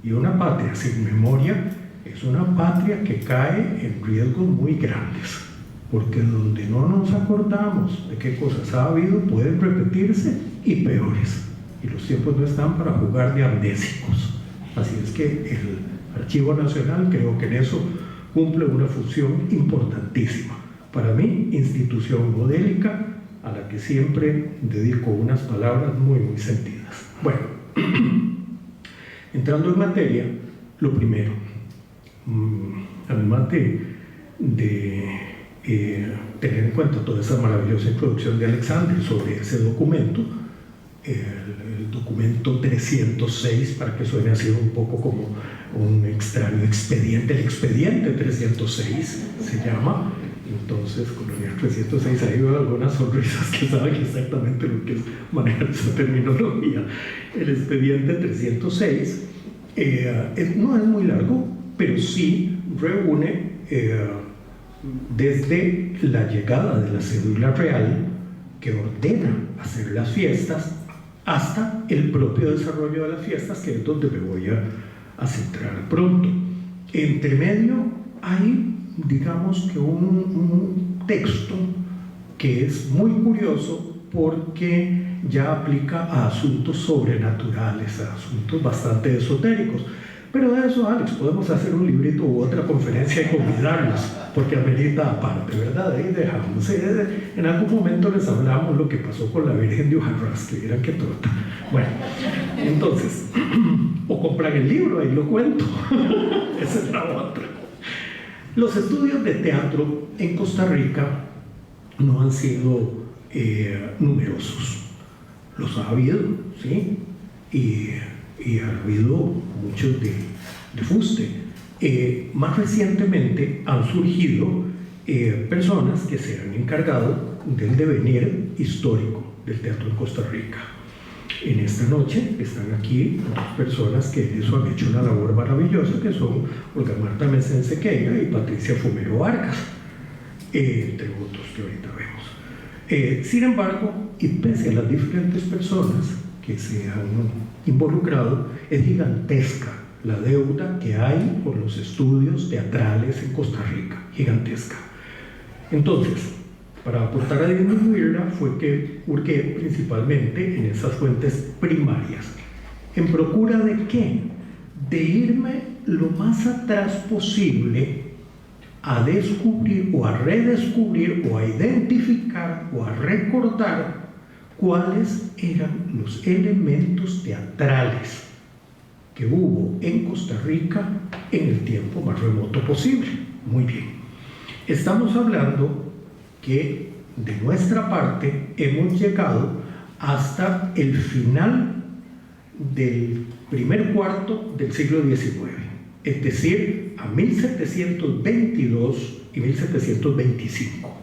S3: Y una patria sin memoria es una patria que cae en riesgos muy grandes, porque donde no nos acordamos de qué cosas ha habido, pueden repetirse y peores. Y los tiempos no están para jugar de amnésicos. Así es que el Archivo Nacional, creo que en eso cumple una función importantísima. Para mí, institución modélica a la que siempre dedico unas palabras muy sentidas. Bueno, entrando en materia, lo primero, además de tener en cuenta toda esa maravillosa introducción de Alexander sobre ese documento, el documento 306, para que suene así un poco como un extraño expediente, el expediente 306 se llama. Entonces, con el 306 ahí veo algunas sonrisas que saben exactamente lo que es manejar esa terminología. El expediente 306 no es muy largo, pero sí reúne desde la llegada de la cédula real que ordena hacer las fiestas hasta el propio desarrollo de las fiestas, que es donde me voy a centrar pronto. Entre medio hay, digamos que un texto que es muy curioso porque ya aplica a asuntos sobrenaturales, a asuntos bastante esotéricos. Pero de eso, Alex, podemos hacer un librito u otra conferencia y convidarlos, porque amerita aparte, ¿verdad? Ahí dejamos. En algún momento les hablamos lo que pasó con la Virgen de Ujarrás, que vieran qué torta. Bueno, entonces, o compran el libro, ahí lo cuento. Esa es la otra. Los estudios de teatro en Costa Rica no han sido numerosos. Los ha habido, ¿sí? Y ha habido muchos de fuste. Más recientemente han surgido personas que se han encargado del devenir histórico del teatro en Costa Rica. En esta noche están aquí dos personas que eso han hecho una labor maravillosa, que son Olga Marta Mesensequeira y Patricia Fumero Vargas, entre otros que ahorita vemos. Sin embargo, y pese a las diferentes personas que se han involucrado, es gigantesca la deuda que hay por los estudios teatrales en Costa Rica, gigantesca. Entonces, para aportar a disminuirla fue que hurgué principalmente en esas fuentes primarias. ¿En procura de qué? De irme lo más atrás posible a descubrir o a redescubrir o a identificar o a recordar cuáles eran los elementos teatrales que hubo en Costa Rica en el tiempo más remoto posible. Muy bien. Estamos hablando que de nuestra parte hemos llegado hasta el final del primer cuarto del siglo XIX, es decir, a 1722 y 1725.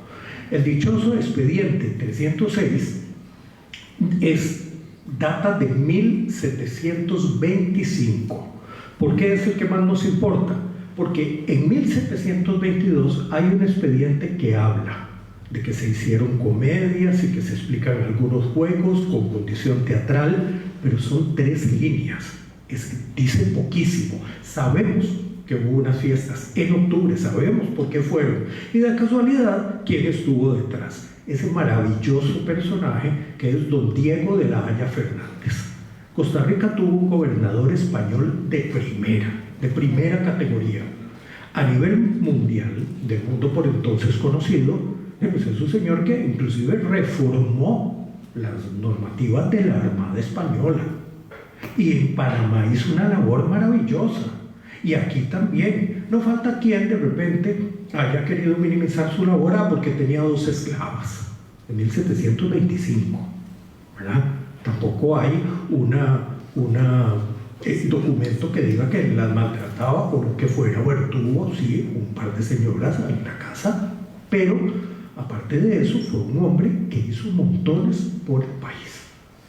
S3: El dichoso expediente 306 data de 1725. ¿Por qué es el que más nos importa? Porque en 1722 hay un expediente que habla de que se hicieron comedias y que se explican algunos juegos con condición teatral, pero son 3 líneas. Dice poquísimo. Sabemos que hubo unas fiestas en octubre, sabemos por qué fueron, y de casualidad, ¿quién estuvo detrás? Ese maravilloso personaje que es don Diego de la Haya Fernández. Costa Rica tuvo un gobernador español de primera categoría. A nivel mundial, del mundo por entonces conocido, pues es un señor que inclusive reformó las normativas de la Armada Española. Y en Panamá hizo una labor maravillosa. Y aquí también. No falta quien de repente haya querido minimizar su labor porque tenía 2 esclavas en 1725, ¿verdad? Tampoco hay un documento que diga que las maltrataba o lo que fuera. Bueno, tuvo sí un par de señoras en la casa, pero aparte de eso fue un hombre que hizo montones por el país,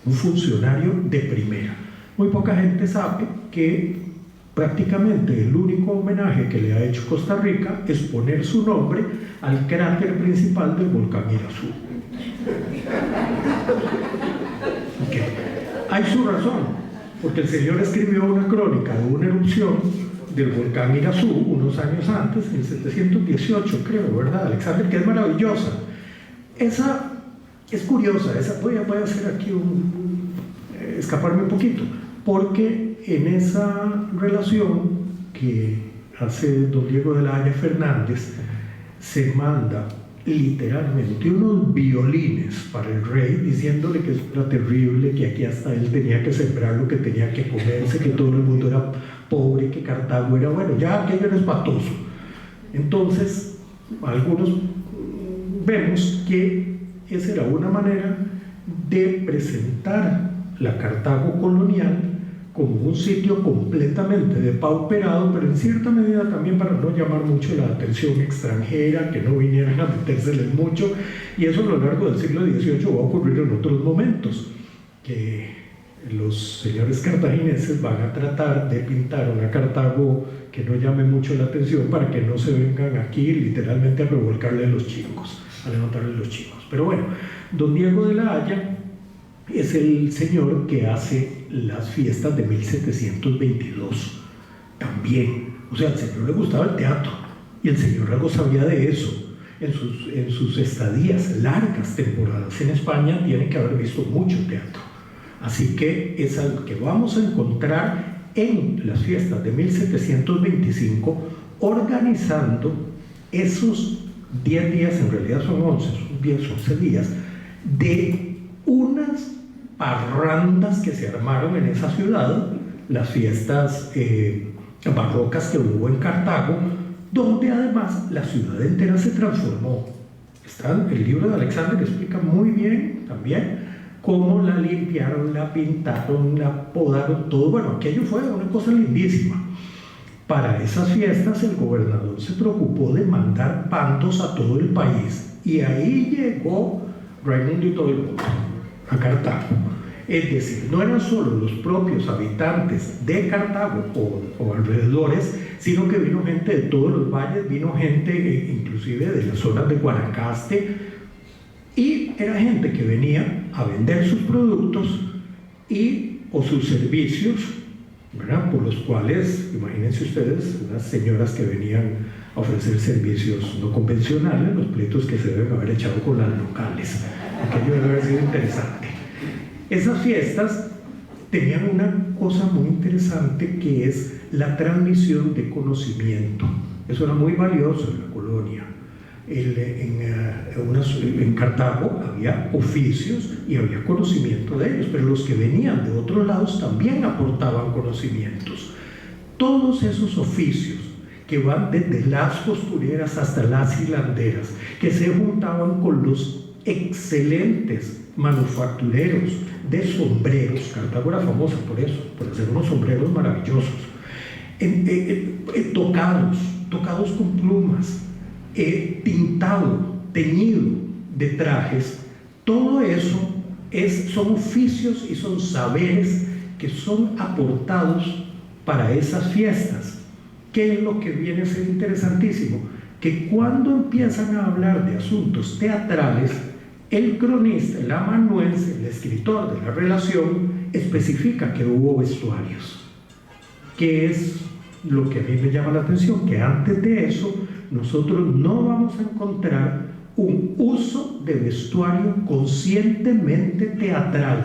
S3: un funcionario de primera. Muy poca gente sabe que prácticamente el único homenaje que le ha hecho Costa Rica es poner su nombre al cráter principal del volcán Irazú. Okay. Hay su razón, porque el señor escribió una crónica de una erupción del volcán Irazú unos años antes, en 1718 creo, ¿verdad, Alexander? Que es maravillosa. Esa es curiosa, voy a hacer aquí escaparme un poquito, porque en esa relación que hace don Diego de la Haya Fernández se manda literalmente unos violines para el rey diciéndole que eso era terrible, que aquí hasta él tenía que sembrar lo que tenía que comerse, que todo el mundo era pobre, que Cartago era bueno, ya aquello era espantoso. Entonces algunos vemos que esa era una manera de presentar la Cartago colonial como un sitio completamente depauperado, pero en cierta medida también para no llamar mucho la atención extranjera, que no vinieran a metérseles mucho, y eso a lo largo del siglo XVIII va a ocurrir en otros momentos, que los señores cartagineses van a tratar de pintar una Cartago que no llame mucho la atención para que no se vengan aquí literalmente a revolcarle los chingos, a levantarle los chingos. Pero bueno, don Diego de la Haya es el señor que hace las fiestas de 1722 también. O sea, al señor le gustaba el teatro y el señor algo sabía de eso. en sus estadías, largas temporadas en España, tienen que haber visto mucho teatro. Así que es algo que vamos a encontrar en las fiestas de 1725, organizando esos 10 días, en realidad son 11, son 10, 11 días, de unas parrandas que se armaron en esa ciudad, las fiestas barrocas que hubo en Cartago, donde además la ciudad entera se transformó. El libro de Alexander explica muy bien también cómo la limpiaron, la pintaron, la podaron, todo. Bueno, aquello fue una cosa lindísima. Para esas fiestas el gobernador se preocupó de mandar bandos a todo el país, y ahí llegó Raimundo y todo el mundo a Cartago. Es decir, no eran solo los propios habitantes de Cartago o alrededores, sino que vino gente de todos los valles, vino gente inclusive de las zonas de Guanacaste, y era gente que venía a vender sus productos o sus servicios, ¿verdad? Por los cuales, imagínense ustedes, unas señoras que venían a ofrecer servicios no convencionales, los pleitos que se deben haber echado con las locales. Aquello debe haber sido interesante. Esas fiestas tenían una cosa muy interesante, que es la transmisión de conocimiento. Eso era muy valioso en la colonia. En Cartago había oficios y había conocimiento de ellos, pero los que venían de otros lados también aportaban conocimientos. Todos esos oficios que van desde las costureras hasta las hilanderas, que se juntaban con los excelentes manufactureros de sombreros. Cartago era famosa por eso, por hacer unos sombreros maravillosos, tocados con plumas, tintado, teñido de trajes. Todo eso son oficios y son saberes que son aportados para esas fiestas. ¿Qué es lo que viene a ser interesantísimo? Que cuando empiezan a hablar de asuntos teatrales, el cronista, el amanuense, el escritor de la relación, especifica que hubo vestuarios. ¿Qué es lo que a mí me llama la atención? Que antes de eso nosotros no vamos a encontrar un uso de vestuario conscientemente teatral.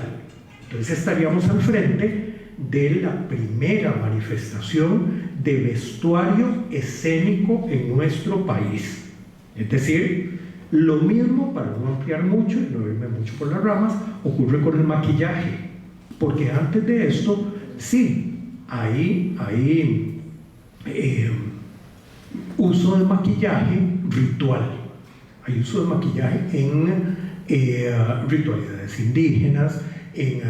S3: Entonces estaríamos al frente de la primera manifestación de vestuario escénico en nuestro país. Es decir, lo mismo, para no ampliar mucho y no irme mucho por las ramas, ocurre con el maquillaje, porque antes de esto, sí, hay uso de maquillaje ritual, hay uso de maquillaje en ritualidades indígenas, en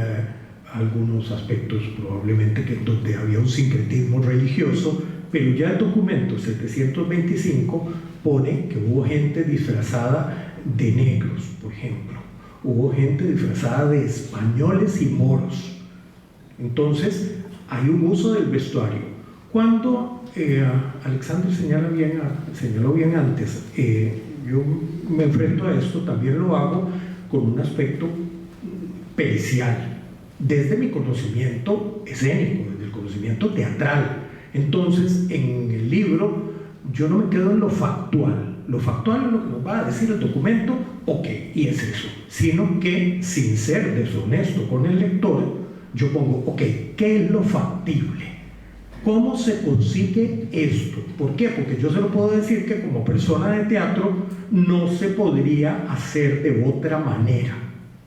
S3: algunos aspectos probablemente donde había un sincretismo religioso, pero ya el documento 725 pone que hubo gente disfrazada de negros, por ejemplo, hubo gente disfrazada de españoles y moros. Entonces hay un uso del vestuario. Cuando Alexander señaló bien antes, yo me enfrento a esto, también lo hago con un aspecto pericial, desde mi conocimiento escénico, desde el conocimiento teatral. Entonces, en el libro yo no me quedo en lo factual. Lo factual es lo que nos va a decir el documento, ok, y es eso. Sino que, sin ser deshonesto con el lector, yo pongo, ok, ¿qué es lo factible? ¿Cómo se consigue esto? ¿Por qué? Porque yo se lo puedo decir que como persona de teatro no se podría hacer de otra manera.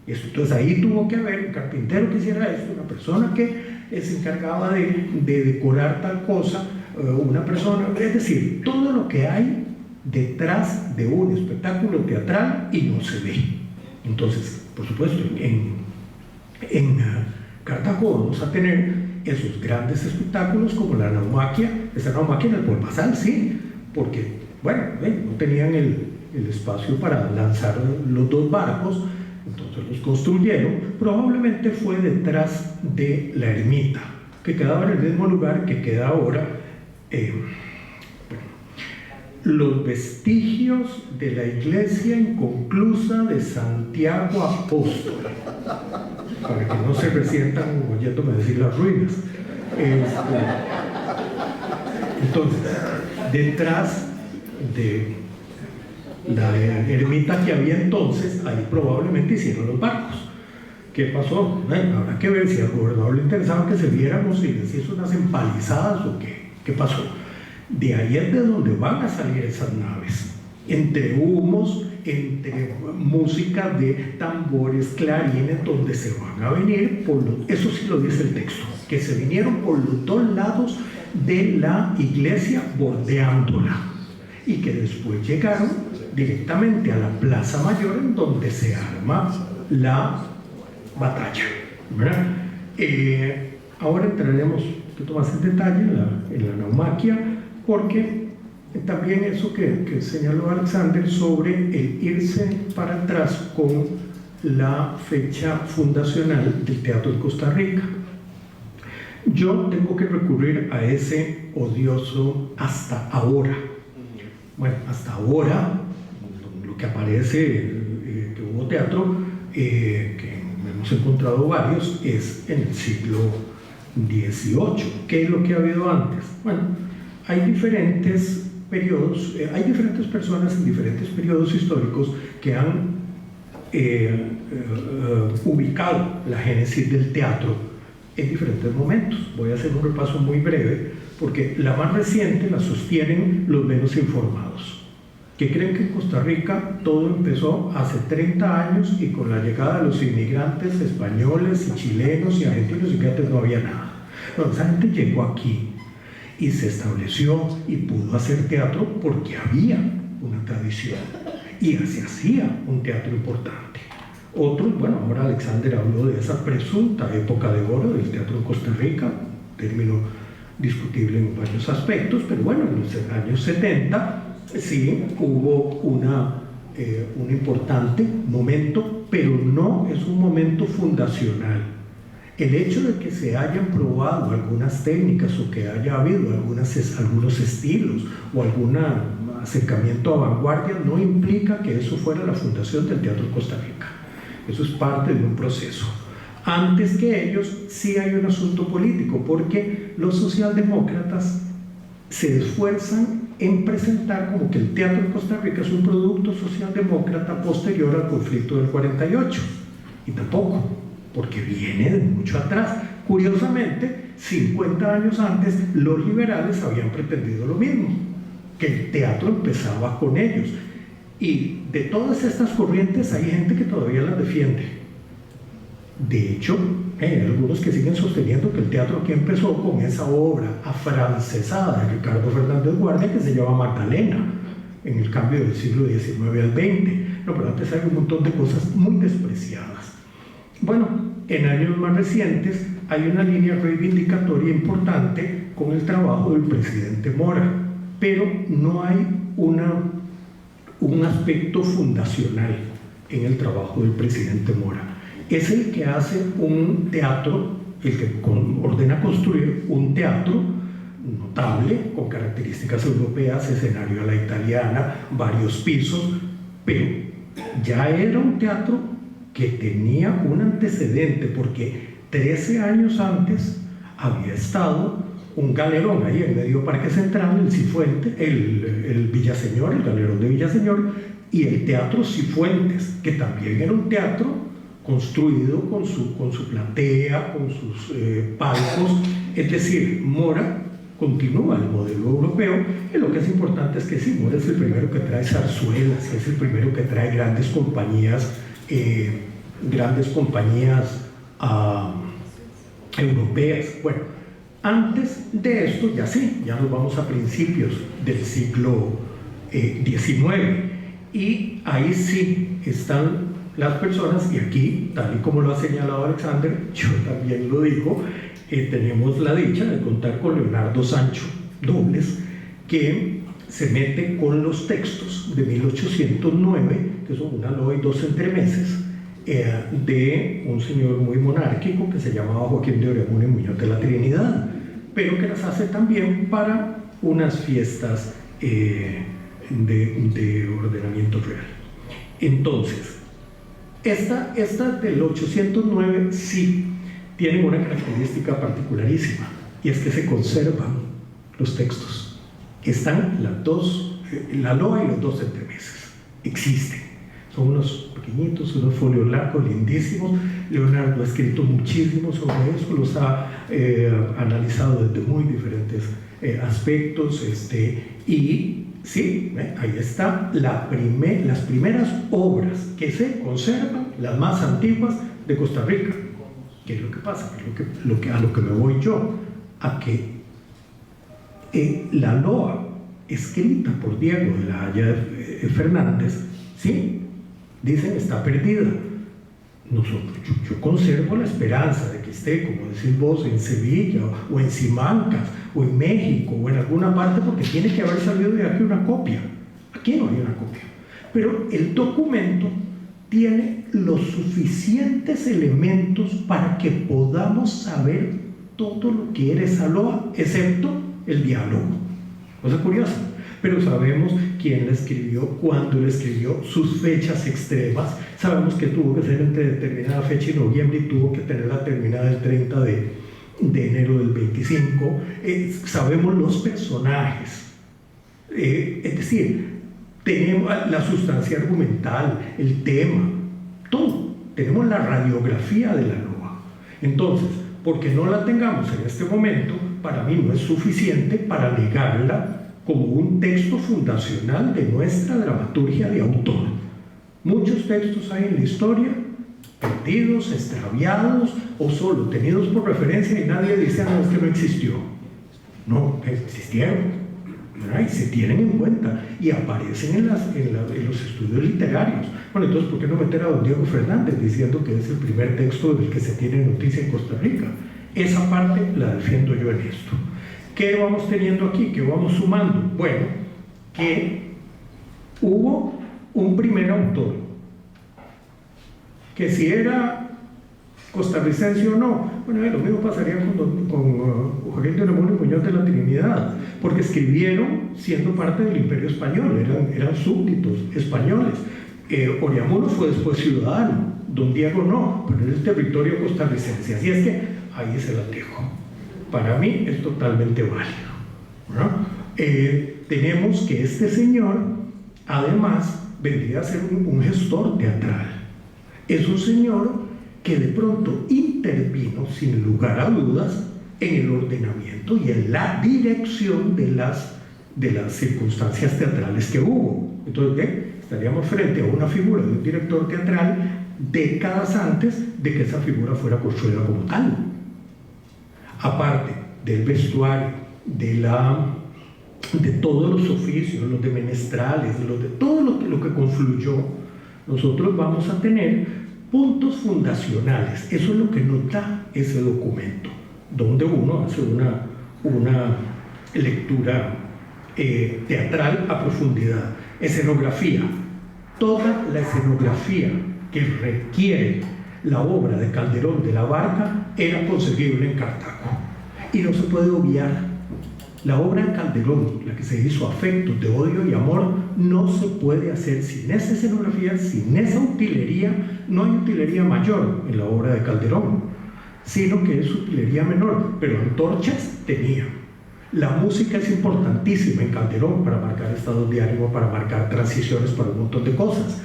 S3: Entonces ahí tuvo que haber un carpintero que hiciera esto, una persona que se encargaba de decorar tal cosa, una persona, es decir, todo lo que hay detrás de un espectáculo teatral y no se ve. Entonces, por supuesto, en Cartago vamos a tener esos grandes espectáculos como la naumaquia, esa naumaquia en el Polpazal, sí, porque, bueno, no tenían el espacio para lanzar los dos barcos, entonces los construyeron. Probablemente fue detrás de la ermita, que quedaba en el mismo lugar que queda ahora. Los vestigios de la iglesia inconclusa de Santiago Apóstol, para que no se resientan oyéndome decir las ruinas. Entonces, detrás la ermita que había entonces, ahí probablemente hicieron los barcos. ¿Qué pasó? Habrá que ver si al gobernador le interesaba que se viéramos y les hizo unas empalizadas o qué pasó. De ahí es de donde van a salir esas naves, entre humos, entre música de tambores, clarines, donde se van a venir eso sí lo dice el texto, que se vinieron por los dos lados de la iglesia bordeándola y que después llegaron directamente a la Plaza Mayor, en donde se arma la batalla, ¿verdad? Ahora entraremos un poquito más en detalle en la naumaquia, porque también eso que señaló Alexander sobre el irse para atrás con la fecha fundacional del teatro de Costa Rica. Yo tengo que recurrir a ese odioso hasta ahora. Bueno, hasta ahora lo que aparece que hubo teatro, que hemos encontrado varios, es en el siglo XVIII. ¿Qué es lo que ha habido antes? Bueno, hay diferentes periodos, hay diferentes personas en diferentes periodos históricos que han ubicado la génesis del teatro en diferentes momentos. Voy a hacer un repaso muy breve, porque la más reciente la sostienen los menos informados, que creen que en Costa Rica todo empezó hace 30 años y con la llegada de los inmigrantes españoles y chilenos y argentinos, y que antes no había nada. No, esa gente llegó aquí y se estableció y pudo hacer teatro porque había una tradición y se hacía un teatro importante. Otros, bueno, ahora Alexander habló de esa presunta época de oro del teatro en Costa Rica, término discutible en varios aspectos, pero bueno, en los años 70 sí hubo un importante momento, pero no es un momento fundacional. El hecho de que se hayan probado algunas técnicas o que haya habido algunos estilos o algún acercamiento a vanguardia no implica que eso fuera la fundación del teatro en Costa Rica. Eso es parte de un proceso. Antes que ellos sí hay un asunto político, porque los socialdemócratas se esfuerzan en presentar como que el teatro en Costa Rica es un producto socialdemócrata posterior al conflicto del 48, y tampoco, porque viene de mucho atrás. Curiosamente, 50 años antes los liberales habían pretendido lo mismo, que el teatro empezaba con ellos, y de todas estas corrientes hay gente que todavía las defiende. De hecho, hay algunos que siguen sosteniendo que el teatro aquí empezó con esa obra afrancesada de Ricardo Fernández Guardia que se llama Magdalena, en el cambio del siglo XIX al XX. No, pero antes hay un montón de cosas muy despreciadas. Bueno, en años más recientes hay una línea reivindicatoria importante con el trabajo del presidente Mora, pero no hay un aspecto fundacional en el trabajo del presidente Mora. Es el que hace un teatro, el que ordena construir un teatro notable, con características europeas, escenario a la italiana, varios pisos, pero ya era un teatro que tenía un antecedente, porque 13 años antes había estado un galerón ahí en medio Parque Central, el Cifuentes, el Villaseñor, el galerón de Villaseñor, y el Teatro Cifuentes, que también era un teatro construido con su platea, con sus palcos. Es decir, Mora continúa el modelo europeo, y lo que es importante es que sí, Mora es el primero que trae zarzuelas, es el primero que trae grandes compañías europeas. Bueno, antes de esto ya nos vamos a principios del siglo XIX, y ahí sí están las personas, y aquí, tal y como lo ha señalado Alexander, yo también lo digo, tenemos la dicha de contar con Leonardo Sancho Dobles, que se mete con los textos de 1809, que son una loa y dos entremeses, de un señor muy monárquico que se llamaba Joaquín de Oremón y Muñoz de la Trinidad, pero que las hace también para unas fiestas de ordenamiento real. Entonces, esta del 809 sí tiene una característica particularísima, y es que se conservan los textos. Están las dos, la loa y los dos entremeses. existen. Son unos pequeñitos, unos folios largos, lindísimos. Leonardo ha escrito muchísimo sobre eso, los ha analizado desde muy diferentes aspectos, y sí, ahí está las primeras obras que se conservan, las más antiguas de Costa Rica. ¿Qué es lo que pasa? A lo que me voy yo, a que la loa escrita por Diego de la Haya Fernández, sí, dicen está perdida. Yo conservo la esperanza de que esté, como decís vos, en Sevilla o en Simancas o en México o en alguna parte, porque tiene que haber salido de aquí una copia. Aquí no hay una copia, pero el documento tiene los suficientes elementos para que podamos saber todo lo que era esa loa, excepto el diálogo. Cosa curiosa, pero sabemos quién la escribió, cuándo la escribió, sus fechas extremas. Sabemos que tuvo que ser entre determinada fecha y noviembre y tuvo que tenerla terminada el 30 de enero del 25. Sabemos los personajes, es decir, tenemos la sustancia argumental, el tema, todo. Tenemos la radiografía de la loa. Entonces, porque no la tengamos en este momento, para mí no es suficiente para negarla como un texto fundacional de nuestra dramaturgia de autor. Muchos textos hay en la historia perdidos, extraviados o solo tenidos por referencia y nadie dice, no, es que no existió. No, existieron, ¿verdad? Y se tienen en cuenta y aparecen en los estudios literarios. Bueno, entonces, ¿por qué no meter a don Diego Fernández diciendo que es el primer texto del que se tiene noticia en Costa Rica? Esa parte la defiendo yo en esto. ¿Qué vamos teniendo aquí? ¿Qué vamos sumando? Bueno, que hubo un primer autor, que si era costarricense o no, bueno, lo mismo pasaría con Joaquín de Unamuno y Muñoz de la Trinidad, porque escribieron siendo parte del Imperio Español, eran súbditos españoles. Oriamuno fue después ciudadano, don Diego no, pero es el territorio costarricense, así es que ahí se la dejo. Para mí es totalmente válido, ¿no? Tenemos que este señor, además, vendría a ser un gestor teatral. Es un señor que de pronto intervino, sin lugar a dudas, en el ordenamiento y en la dirección de las circunstancias teatrales que hubo. Entonces, estaríamos frente a una figura de un director teatral décadas antes de que esa figura fuera construida como tal. Aparte del vestuario, de todos los oficios, los de menestrales, de todo lo que confluyó, nosotros vamos a tener puntos fundacionales. Eso es lo que nos da ese documento, donde uno hace una lectura teatral a profundidad. Escenografía. Toda la escenografía que requiere la obra de Calderón de la Barca era concebible en Cartago. Y no se puede obviar. La obra de Calderón, la que se hizo Afectos de Odio y Amor, no se puede hacer sin esa escenografía, sin esa utilería. No hay utilería mayor en la obra de Calderón, sino que es utilería menor, pero antorchas tenía. La música es importantísima en Calderón para marcar estados de ánimo, para marcar transiciones, para un montón de cosas.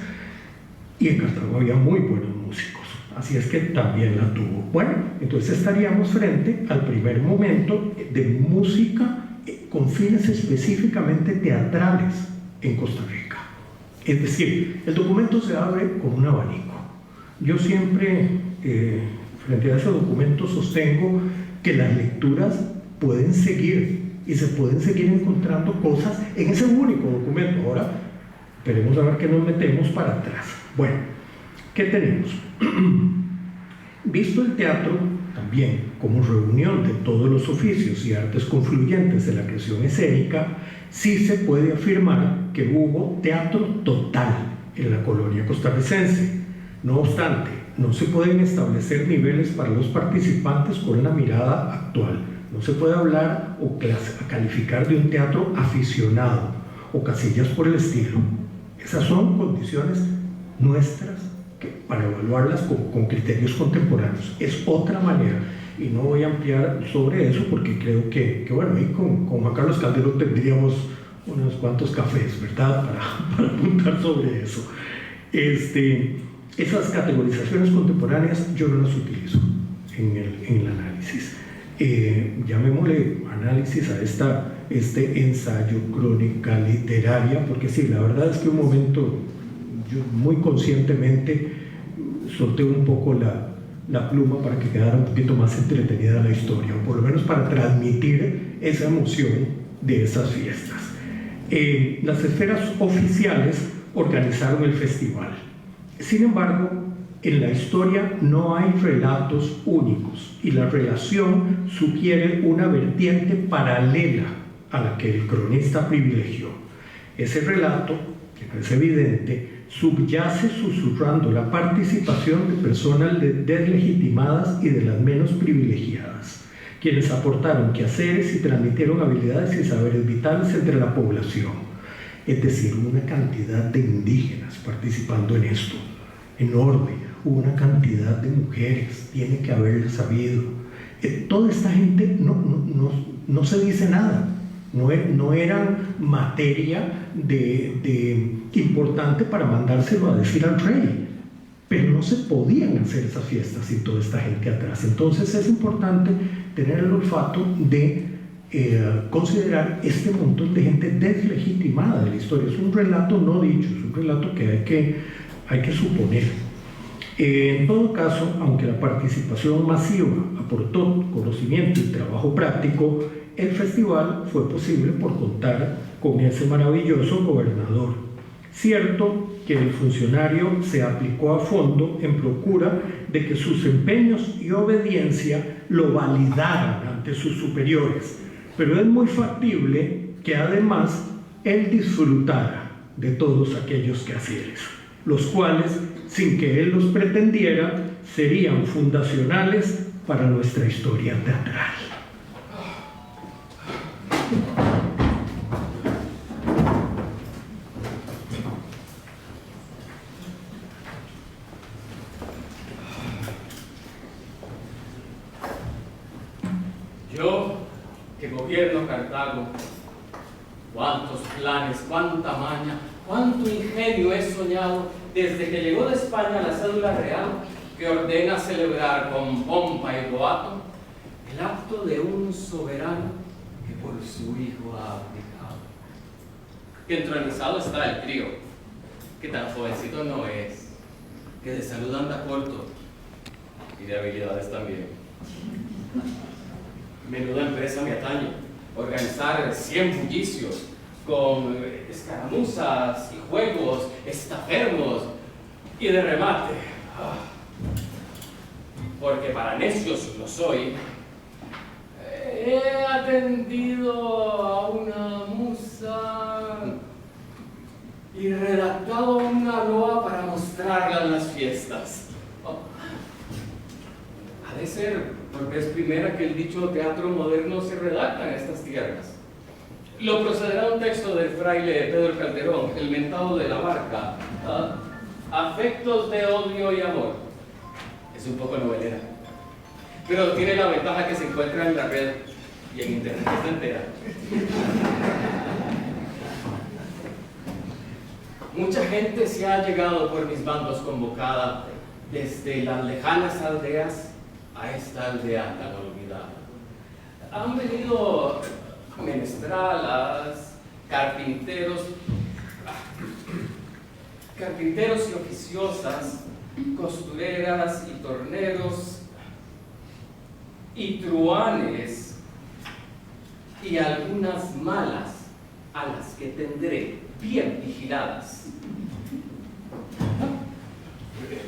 S3: Y en Cartago había muy buenos músicos, así es que también la tuvo. Bueno, entonces estaríamos frente al primer momento de música con fines específicamente teatrales en Costa Rica. Es decir, el documento se abre con un abanico. Yo siempre, frente a ese documento, sostengo que las lecturas pueden seguir y se pueden seguir encontrando cosas en ese único documento. Ahora, esperemos a ver qué nos metemos para atrás. Bueno, ¿qué tenemos? Visto el teatro también como reunión de todos los oficios y artes confluyentes de la creación escénica, sí se puede afirmar que hubo teatro total en la colonia costarricense. No obstante, no se pueden establecer niveles para los participantes con la mirada actual. No se puede hablar o calificar de un teatro aficionado o casillas por el estilo. Esas son condiciones nuestras para evaluarlas con criterios contemporáneos. Es otra manera, y no voy a ampliar sobre eso porque creo que bueno, ahí con Juan Carlos Calderón tendríamos unos cuantos cafés, ¿verdad? Para apuntar sobre eso. Esas categorizaciones contemporáneas yo no las utilizo en el análisis. Llamémosle análisis a este ensayo, crónica literaria, porque sí, la verdad es que un momento yo muy conscientemente solté un poco la pluma para que quedara un poquito más entretenida la historia, o por lo menos para transmitir esa emoción de esas fiestas. Las esferas oficiales organizaron el festival. Sin embargo, en la historia no hay relatos únicos y la relación sugiere una vertiente paralela a la que el cronista privilegió. Ese relato, que no es evidente, subyace susurrando la participación de personas deslegitimadas y de las menos privilegiadas, quienes aportaron quehaceres y transmitieron habilidades y saberes vitales entre la población. Es decir, una cantidad de indígenas participando en esto, enorme. Hubo una cantidad de mujeres, tiene que haber sabido. Toda esta gente no se dice nada, no eran materia importante para mandárselo a decir al rey, pero no se podían hacer esas fiestas sin toda esta gente atrás. Entonces es importante tener el olfato de considerar este montón de gente deslegitimada de la historia. Es un relato no dicho, es un relato que hay que suponer. En todo caso, aunque la participación masiva aportó conocimiento y trabajo práctico, el festival fue posible por contar con ese maravilloso gobernador. Cierto que el funcionario se aplicó a fondo en procura de que sus empeños y obediencia lo validaran ante sus superiores, pero es muy factible que además él disfrutara de todos aquellos quehaceres, los cuales, sin que él los pretendiera, serían fundacionales para nuestra historia teatral.
S4: Yo, que gobierno Cartago, cuántos planes, cuánta maña, cuánto ingenio he soñado desde que llegó de España la cédula real que ordena celebrar con pompa y boato el acto de un soberano que por su hijo ha abdicado. Que entronizado está el crío, que tan jovencito no es, que de salud anda corto y de habilidades también. Menuda empresa me atañe organizar 100 bullicios con escaramuzas y juegos estafermos y de remate. Porque para necios lo soy, he atendido a una musa y redactado una loa para mostrarla en las fiestas. Ha de ser por vez primera que el dicho teatro moderno se redacta en estas tierras. Lo procederá un texto del fraile Pedro Calderón, el mentado de la barca, afectos de odio y amor. Es un poco novelera, pero tiene la ventaja que se encuentra en la red y en internet está entera. Mucha gente se ha llegado por mis bandos convocada desde las lejanas aldeas a esta aldea tan olvidada. Han venido menestralas, carpinteros y oficiosas, costureras y torneros, y truanes, y algunas malas a las que tendré bien vigiladas.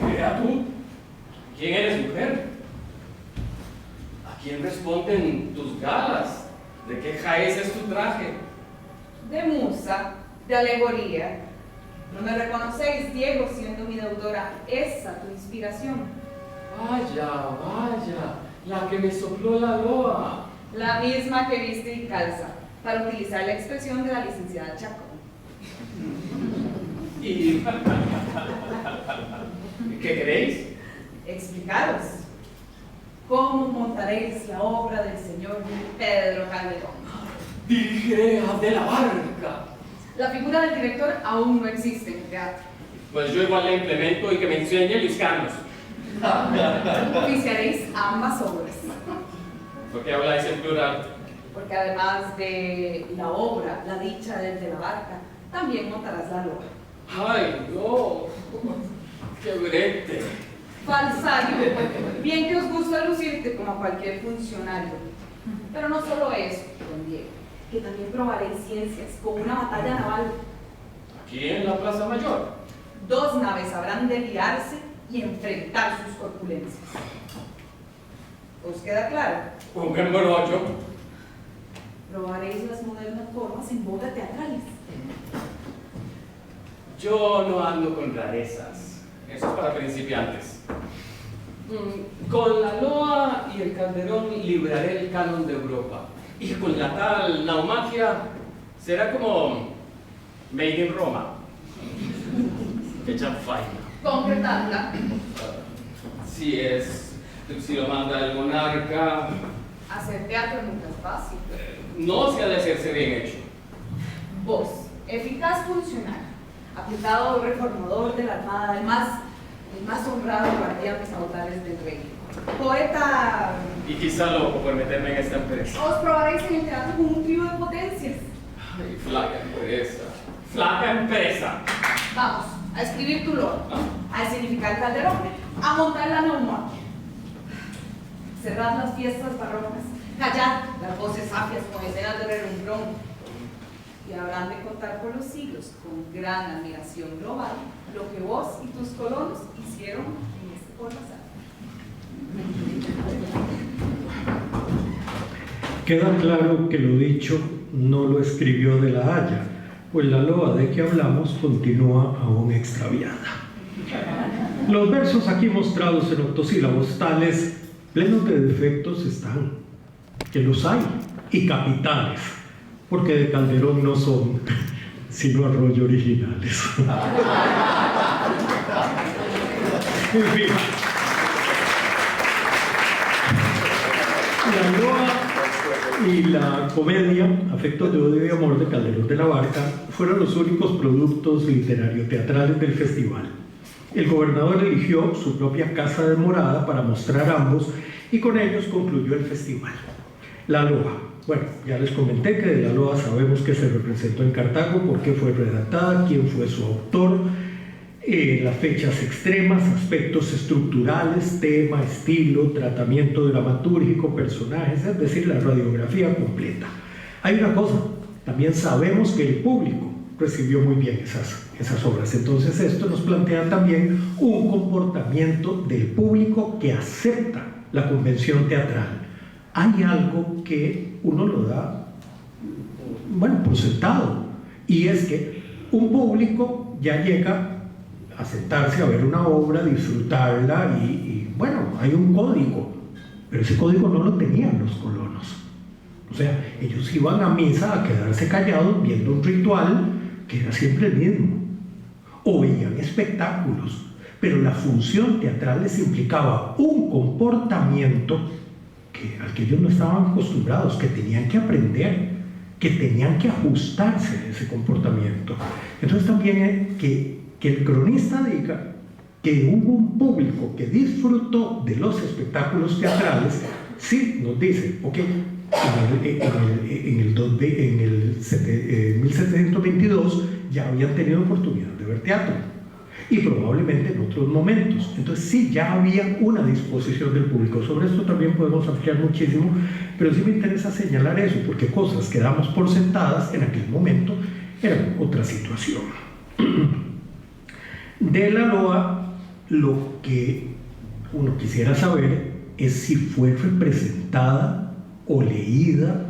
S4: Vea tú, ¿quién eres, mujer? ¿A quién responden tus galas? ¿De qué jaez es tu traje?
S5: De musa, de alegoría. ¿No me reconocéis, Diego, siendo mi deudora esa tu inspiración?
S4: Vaya, vaya, la que me sopló la loa.
S5: La misma que viste y calza, para utilizar la expresión de la licenciada Chacón.
S4: ¿Y qué queréis?
S5: Explicaros. ¿Cómo montaréis la obra del señor Pedro Calderón?
S4: Dirigiré a de la barca
S5: La figura del director aún no existe en el teatro.
S4: Pues yo igual le implemento y que me enseñe Luis Carlos.
S5: Oficiaréis ambas obras.
S4: ¿Por qué habláis en plural?
S5: Porque además de la obra, la dicha del de la barca, también montarás la loa.
S4: ¡Ay, no! ¡Qué brete!
S5: Falsario. Bien que os gusta lucirte como a cualquier funcionario. Pero no solo eso, don Diego, que también probaréis ciencias con una batalla naval.
S4: Aquí en la Plaza Mayor.
S5: 2 naves habrán de liarse y enfrentar sus corpulencias. ¿Os queda claro?
S4: Un embrollo.
S5: Probaréis las modernas formas en boga teatrales.
S4: Yo no ando con rarezas. Eso es para principiantes. Con la loa y el calderón libraré el canon de Europa. Y con la tal naumaquia será como Made in Roma. Hecha faina.
S5: Concretadla.
S4: Si lo manda el monarca,
S5: Hacer teatro nunca es fácil.
S4: no se ha de hacerse bien hecho.
S5: Vos, eficaz funcionario, aplicado reformador de la Armada, el más honrado guardián de sabotajes del rey. Poeta,
S4: Y quizá loco por meterme en esta empresa.
S5: os probaréis en el teatro con un trío de potencias.
S4: Ay, flaca empresa. Flaca empresa.
S5: Vamos, a escribir tu loa, a escenificar el calderón, a montar la neumática. Cerrad las fiestas barrocas, callad las voces safias con escenas de relumbrón, y habrán de contar por los siglos con gran admiración global lo que vos y tus colonos hicieron en este colosal.
S3: Queda claro que lo dicho no lo escribió de la Haya, pues la loa de que hablamos continúa aún extraviada. Los versos aquí mostrados en octosílabos tales, plenos de defectos están, que los hay, y capitales, porque de Calderón no son, sino arroyo originales. En fin. La loa y la comedia, Afectos de odio y amor de Calderón de la Barca, fueron los únicos productos literario-teatrales del festival. El gobernador eligió su propia casa de morada para mostrar ambos y con ellos concluyó el festival. La loa. Bueno, ya les comenté que de la loa sabemos que se representó en Cartago, por qué fue redactada, quién fue su autor, las fechas extremas, aspectos estructurales, tema, estilo, tratamiento dramatúrgico, personajes, es decir, la radiografía completa. Hay una cosa, también sabemos que el público recibió muy bien esas obras, entonces esto nos plantea también un comportamiento del público que acepta la convención teatral. Hay algo que uno lo da, bueno, por sentado, y es que un público ya llega a sentarse a ver una obra, disfrutarla y bueno, hay un código, pero ese código no lo tenían los colonos. O sea, ellos iban a misa a quedarse callados viendo un ritual que era siempre el mismo, o veían espectáculos, pero la función teatral les implicaba un comportamiento al que ellos no estaban acostumbrados, que tenían que aprender, que tenían que ajustarse a ese comportamiento. Entonces también que el cronista diga que hubo un público que disfrutó de los espectáculos teatrales, sí nos dice, ok, en el 1722 ya habían tenido oportunidad de ver teatro, y probablemente en otros momentos. Entonces sí, ya había una disposición del público. Sobre esto también podemos ampliar muchísimo, pero sí me interesa señalar eso, porque cosas que damos por sentadas en aquel momento eran otra situación. De la loa, lo que uno quisiera saber es si fue representada o leída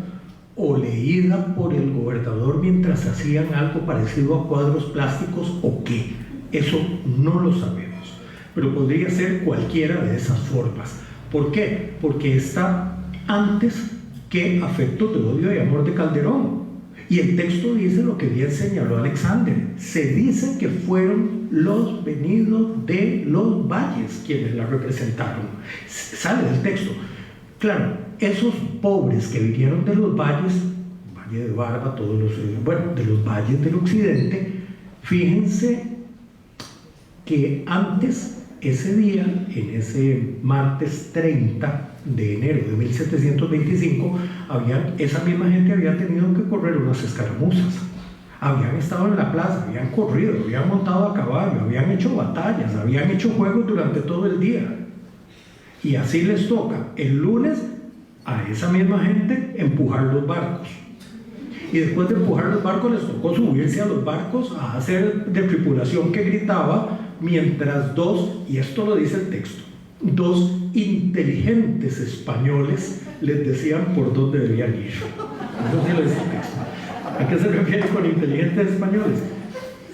S3: por el gobernador mientras hacían algo parecido a cuadros plásticos o qué. Eso no lo sabemos, pero podría ser cualquiera de esas formas. ¿Por qué? Porque está antes que Afectos de odio y amor de Calderón. Y el texto dice lo que bien señaló Alexander. Se dice que fueron los venidos de los valles quienes la representaron. Sale del texto. Claro, esos pobres que vinieron de los valles, Valle de Barba, todos los, de los valles del occidente. Fíjense que antes, ese día, en ese martes 30 de enero de 1725, esa misma gente había tenido que correr unas escaramuzas. Habían estado en la plaza, habían corrido, habían montado a caballo, habían hecho batallas, habían hecho juegos durante todo el día. Y así les toca el lunes a esa misma gente empujar los barcos. Y después de empujar los barcos les tocó subirse a los barcos a hacer de tripulación que gritaba, mientras dos, y esto lo dice el texto, dos inteligentes españoles les decían por dónde debían ir. Eso sí lo dice el texto. ¿A qué se refiere con inteligentes españoles?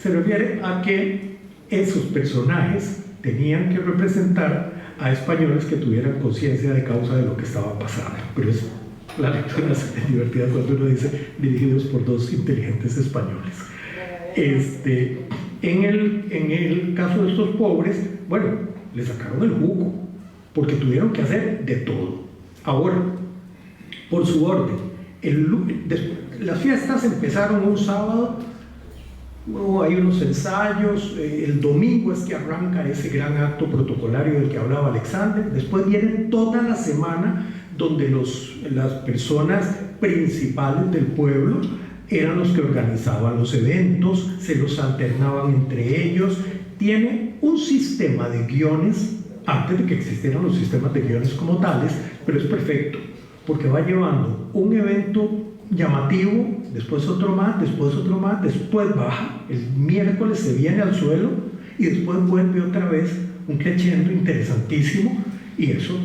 S3: Se refiere a que esos personajes tenían que representar a españoles que tuvieran conciencia de causa de lo que estaba pasando. Pero es la lectura es divertida cuando uno dice dirigidos por dos inteligentes españoles. En el caso de estos pobres, bueno, le sacaron el jugo, porque tuvieron que hacer de todo. Ahora, por su orden, las fiestas empezaron un sábado, hay unos ensayos, el domingo es que arranca ese gran acto protocolario del que hablaba Alexander. Después viene toda la semana donde las personas principales del pueblo eran los que organizaban los eventos, se los alternaban entre ellos. Tiene un sistema de guiones, antes de que existieran los sistemas de guiones como tales, pero es perfecto, porque va llevando un evento llamativo, después otro más, después baja, el miércoles se viene al suelo y después vuelve otra vez un crescendo interesantísimo. Y eso,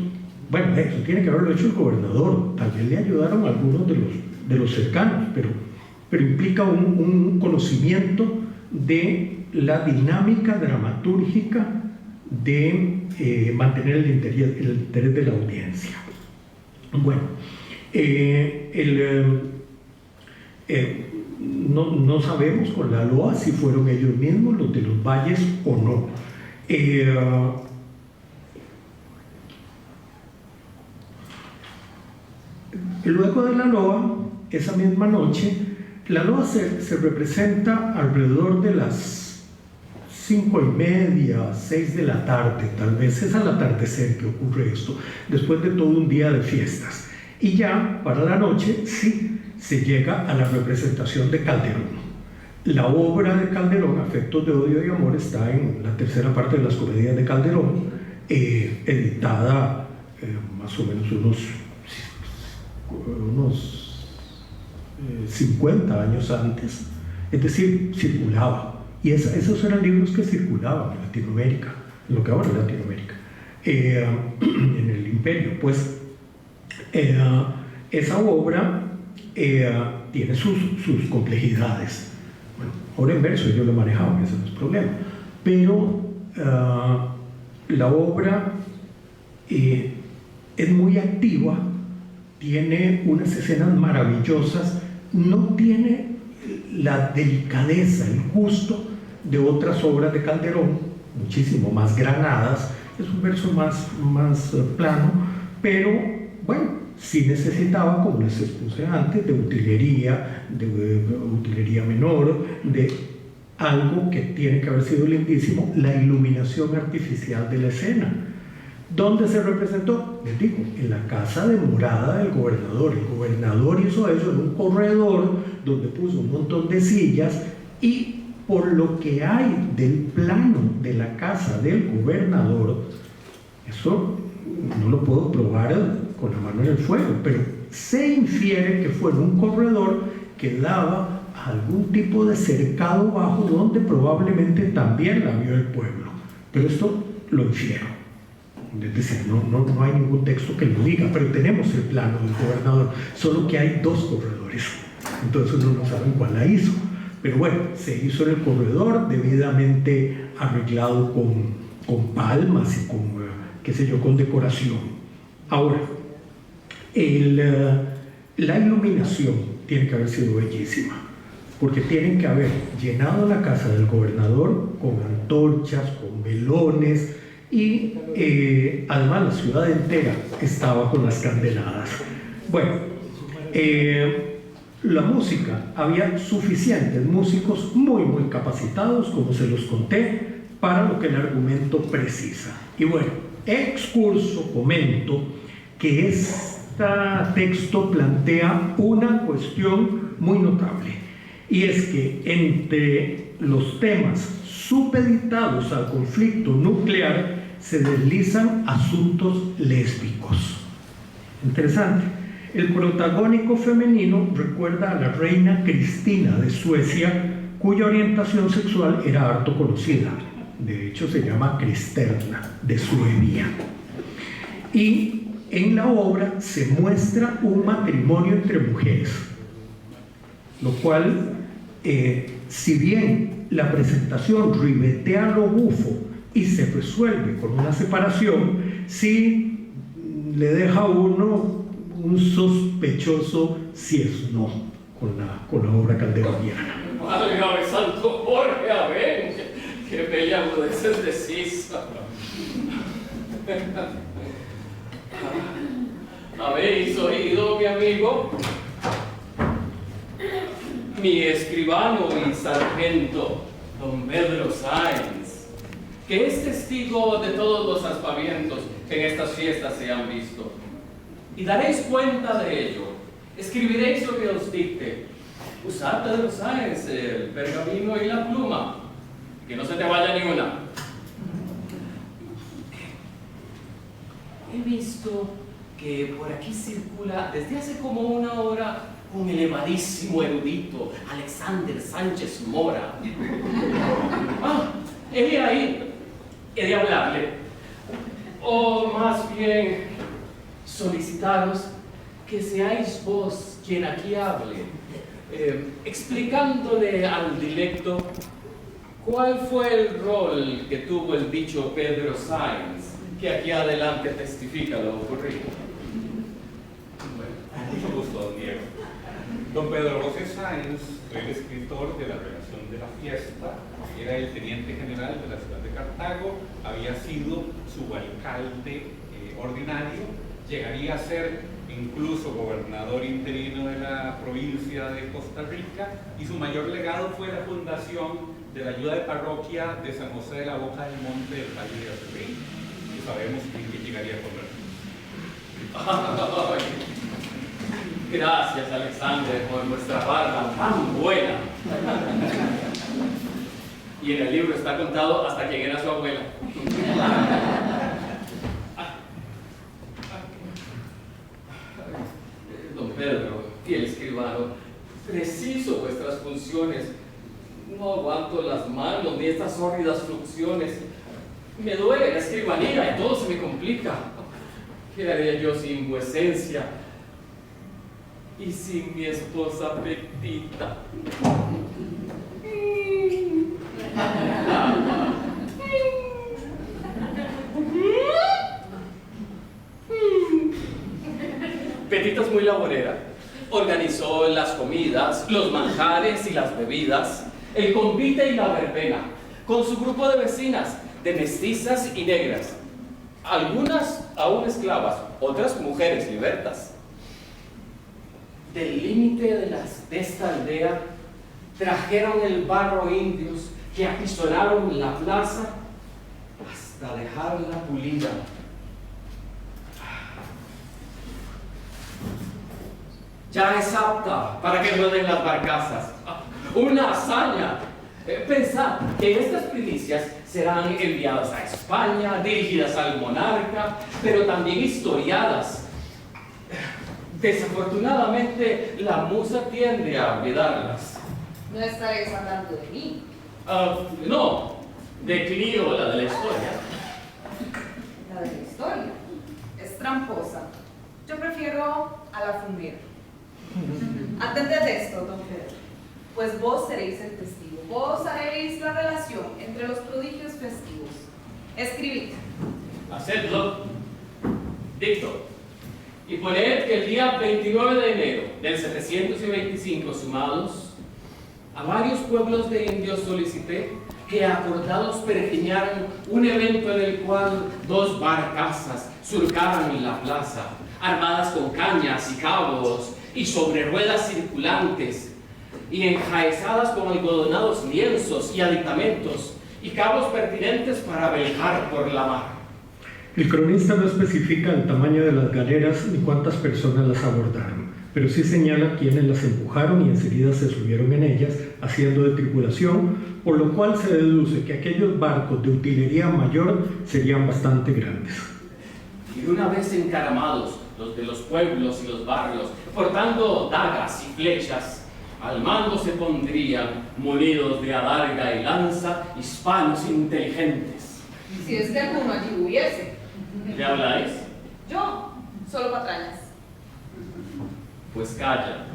S3: bueno, eso tiene que haberlo hecho el gobernador, tal vez le ayudaron algunos de los cercanos, pero implica un conocimiento de la dinámica dramatúrgica de mantener el interés de la audiencia. Bueno, no sabemos con la LOA si fueron ellos mismos los de los valles o no. Luego de la LOA, esa misma noche, la LOA se representa alrededor de las 5:30, 6 de la tarde, tal vez es al atardecer que ocurre esto, después de todo un día de fiestas. Y ya para la noche, sí, se llega a la representación de Calderón. La obra de Calderón, Afectos de Odio y Amor, está en la tercera parte de las comedias de Calderón, editada más o menos unos 50 años antes, es decir, circulaba. Y esos eran libros que circulaban en Latinoamérica, en lo que ahora es Latinoamérica, en el imperio. Pues esa obra tiene sus complejidades. Bueno, ahora en verso yo lo he manejado, ese no es problema. Pero la obra es muy activa, tiene unas escenas maravillosas, no tiene la delicadeza, el gusto de otras obras de Calderón, muchísimo más granadas, es un verso más plano, pero bueno, sí necesitaba, como les expuse antes, de utilería menor, de algo que tiene que haber sido lindísimo, la iluminación artificial de la escena. ¿Dónde se representó? Les digo, en la casa de morada del gobernador. El gobernador hizo eso en un corredor donde puso un montón de sillas, y por lo que hay del plano de la casa del gobernador, eso no lo puedo probar con la mano en el fuego, pero se infiere que fue en un corredor que daba a algún tipo de cercado bajo donde probablemente también la vio el pueblo, pero esto lo infiero. Es decir, no hay ningún texto que lo diga, pero tenemos el plano del gobernador, solo que hay dos corredores, entonces uno no sabe cuál la hizo. Pero bueno, se hizo en el corredor, debidamente arreglado con palmas y con, qué sé yo, con decoración. Ahora, la iluminación tiene que haber sido bellísima, porque tienen que haber llenado la casa del gobernador con antorchas, con velones, y además la ciudad entera estaba con las candeladas. Bueno, La música, había suficientes músicos muy capacitados, como se los conté, para lo que el argumento precisa. Y bueno, excurso, comento que este texto plantea una cuestión muy notable, y es que entre los temas supeditados al conflicto nuclear se deslizan asuntos lésbicos. Interesante. El protagónico femenino recuerda a la reina Cristina de Suecia, cuya orientación sexual era harto conocida. De hecho, se llama Cristerna de Suevia. Y en la obra se muestra un matrimonio entre mujeres, lo cual, si bien la presentación ribetea lo bufo y se resuelve con una separación, sí le deja a uno un sospechoso si es no con la obra calderoniana.
S4: Válgame santo Jorge, a ver, qué bella agudeza es decisa. ¿Habéis oído, mi amigo? Mi escribano y sargento, don Pedro Sáenz, que es testigo de todos los aspavientos que en estas fiestas se han visto. Y daréis cuenta de ello. Escribiréis lo que os dicte. Usad, Pedro Sáenz, el pergamino y la pluma. Que no se te vaya ni una. He visto que por aquí circula desde hace como una hora un elevadísimo erudito, Alexander Sánchez Mora. He de ahí, he de hablarle. O más bien, solicitaros que seáis vos quien aquí hable, explicándole al dilecto cuál fue el rol que tuvo el dicho Pedro Sáenz, que aquí adelante testifica lo ocurrido.
S2: Bueno, mucho gusto, don Diego. Don Pedro José Sáenz fue el escritor de la relación de la fiesta, era el teniente general de la ciudad de Cartago, había sido subalcalde ordinario, llegaría a ser incluso gobernador interino de la provincia de Costa Rica, y su mayor legado fue la fundación de la ayuda de parroquia de San José de la Boca del Monte del Valle de Acerrín, que sabemos en qué llegaría a convertirse.
S4: Gracias, Alexander, por nuestra barba tan buena. Y en el libro está contado hasta quién era su abuela. Don Pedro, fiel escribano, preciso vuestras funciones. No aguanto las manos ni estas hórridas fluxiones. Me duele la escribanía y todo se me complica. ¿Qué haría yo sin vuecencia? Y sin mi esposa Pepita. Petita es muy laborera. Organizó las comidas, los manjares y las bebidas, el convite y la verbena, con su grupo de vecinas, de mestizas y negras. Algunas aún esclavas, otras mujeres libertas. Del límite de esta aldea trajeron el barro indios que apisonaron la plaza hasta dejarla pulida. Ya es apta para que rueden las barcazas. Una hazaña. Pensad que estas primicias serán enviadas a España, dirigidas al monarca, pero también historiadas. Desafortunadamente, la musa tiende a olvidarlas.
S5: No estaréis hablando de mí.
S4: No, de Clio, la de la historia.
S5: La de la historia es tramposa. Yo prefiero a la fundida. Atended esto, don Pedro, pues vos seréis el testigo. Vos haréis la relación entre los prodigios festivos. Escribid.
S4: Hacedlo. Dicto. Y poned que el día 29 de enero del 725 sumados, a varios pueblos de indios solicité que acordados peregrinaran un evento en el cual 2 barcazas surcaran la plaza, armadas con cañas y cabos, y sobre ruedas circulantes, y enjaezadas con algodonados lienzos y aditamentos, y cabos pertinentes para viajar por la mar.
S3: El cronista no especifica el tamaño de las galeras ni cuántas personas las abordaron, pero sí señala quienes las empujaron y enseguida se subieron en ellas, haciendo de tripulación, por lo cual se deduce que aquellos barcos de utilería mayor serían bastante grandes.
S4: Y una vez encaramados los de los pueblos y los barrios, portando dagas y flechas, al mando se pondrían, munidos de adarga y lanza, hispanos inteligentes.
S5: Si es que alguno allí hubiese.
S4: ¿Qué habláis?
S5: Yo, solo patrañas.
S4: Pues calla,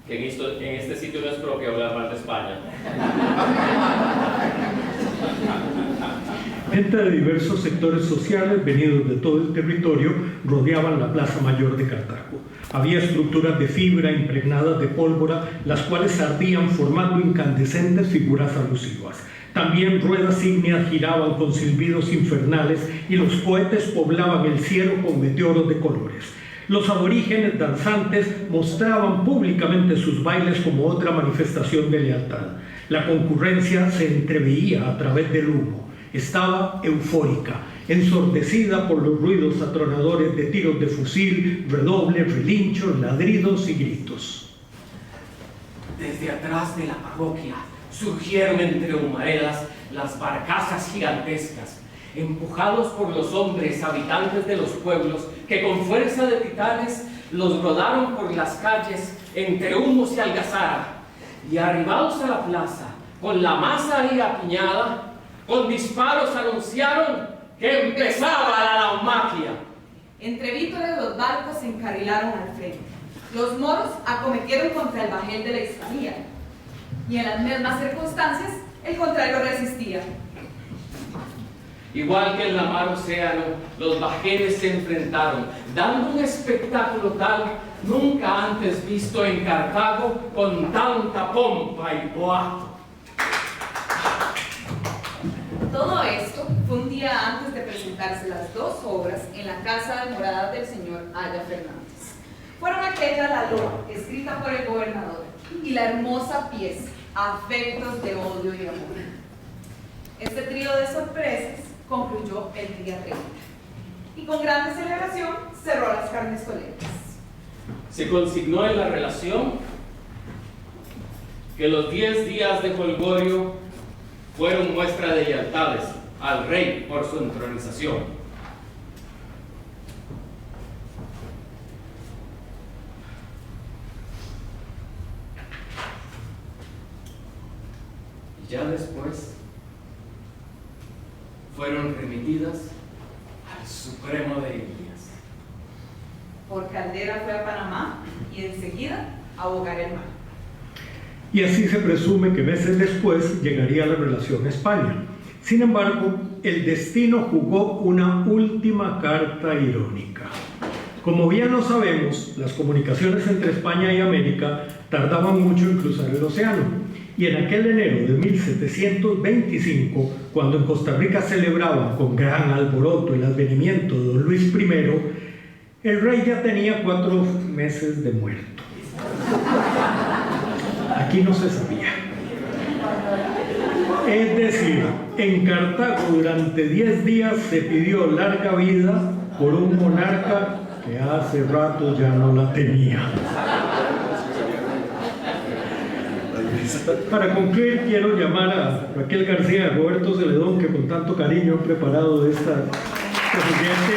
S4: que en este sitio no es propio hablar mal de España.
S3: Gente de diversos sectores sociales venidos de todo el territorio rodeaban la plaza mayor de Cartago. Había estructuras de fibra impregnadas de pólvora, las cuales ardían formando incandescentes figuras alusivas. También ruedas ígneas giraban con silbidos infernales y los cohetes poblaban el cielo con meteoros de colores. Los aborígenes danzantes mostraban públicamente sus bailes como otra manifestación de lealtad. La concurrencia se entreveía a través del humo. Estaba eufórica, ensordecida por los ruidos atronadores de tiros de fusil, redobles, relinchos, ladridos y gritos.
S4: Desde atrás de la parroquia surgieron entre humaredas las barcazas gigantescas, empujados por los hombres habitantes de los pueblos que con fuerza de titanes los rodaron por las calles entre humos y algazara, y arribados a la plaza con la masa ahí apiñada, con disparos anunciaron que empezaba la naumaquia.
S5: Entre vítores los barcos se encarrilaron al frente. Los moros acometieron contra el bajel de la Hispanía, y en las mismas circunstancias el contrario resistía.
S4: Igual que en la mar Océano, los bajeles se enfrentaron, dando un espectáculo tal nunca antes visto en Cartago con tanta pompa y boato.
S5: Todo esto fue un día antes de presentarse las dos obras en la casa de moradas del señor Aya Fernández. Fueron aquella La Loa, escrita por el gobernador, y la hermosa pieza, Afectos de odio y amor. Este trío de sorpresas concluyó el día 30 y con grande celebración cerró las carnestoleras.
S4: Se consignó en la relación que los 10 días de jolgorio fueron muestra de lealtades al rey por su entronización. Y ya después fueron remitidas al Supremo de Indias.
S5: Por Caldera fue a Panamá y enseguida a abogar el mar.
S3: Y así se presume que meses después llegaría la relación a España. Sin embargo, el destino jugó una última carta irónica. Como bien lo sabemos, las comunicaciones entre España y América tardaban mucho en cruzar el océano. Y en aquel enero de 1725, cuando en Costa Rica celebraban con gran alboroto el advenimiento de don Luis I, el rey ya tenía 4 meses de muerto. Aquí no se sabía. Es decir, en Cartago durante 10 días se pidió larga vida por un monarca que hace rato ya no la tenía. Para concluir, quiero llamar a Raquel García, a Roberto Celedón, que con tanto cariño han preparado esta siguiente.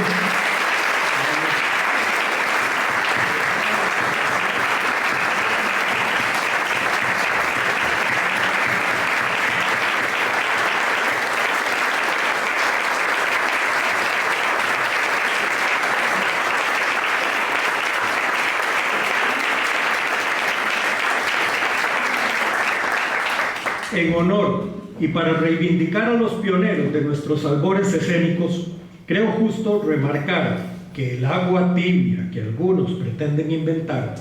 S3: En honor y para reivindicar a los pioneros de nuestros albores escénicos, creo justo remarcar que el agua tibia que algunos pretenden inventar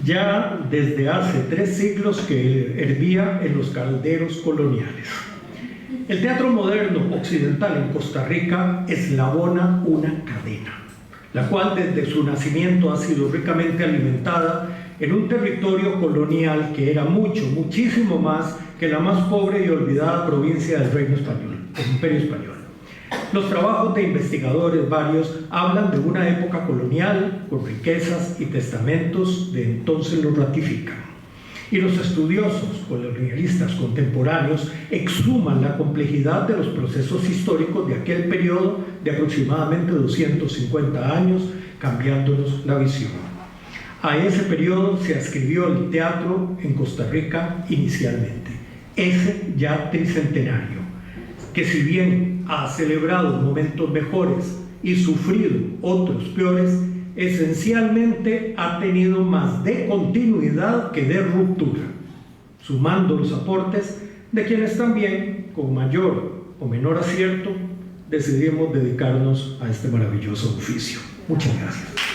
S3: ya desde hace 3 siglos que hervía en los calderos coloniales. El teatro moderno occidental en Costa Rica eslabona una cadena. la cual desde su nacimiento ha sido ricamente alimentada en un territorio colonial que era muchísimo más que la más pobre y olvidada provincia del Reino Español, el Imperio Español. Los trabajos de investigadores varios hablan de una época colonial con riquezas y testamentos de entonces lo ratifican. Y los estudiosos colonialistas contemporáneos exhuman la complejidad de los procesos históricos de aquel periodo de aproximadamente 250 años, cambiándonos la visión. A ese periodo se ascribió el teatro en Costa Rica inicialmente, ese ya tricentenario, que si bien ha celebrado momentos mejores y sufrido otros peores, esencialmente ha tenido más de continuidad que de ruptura, sumando los aportes de quienes también, con mayor o menor acierto, decidimos dedicarnos a este maravilloso oficio. Muchas gracias.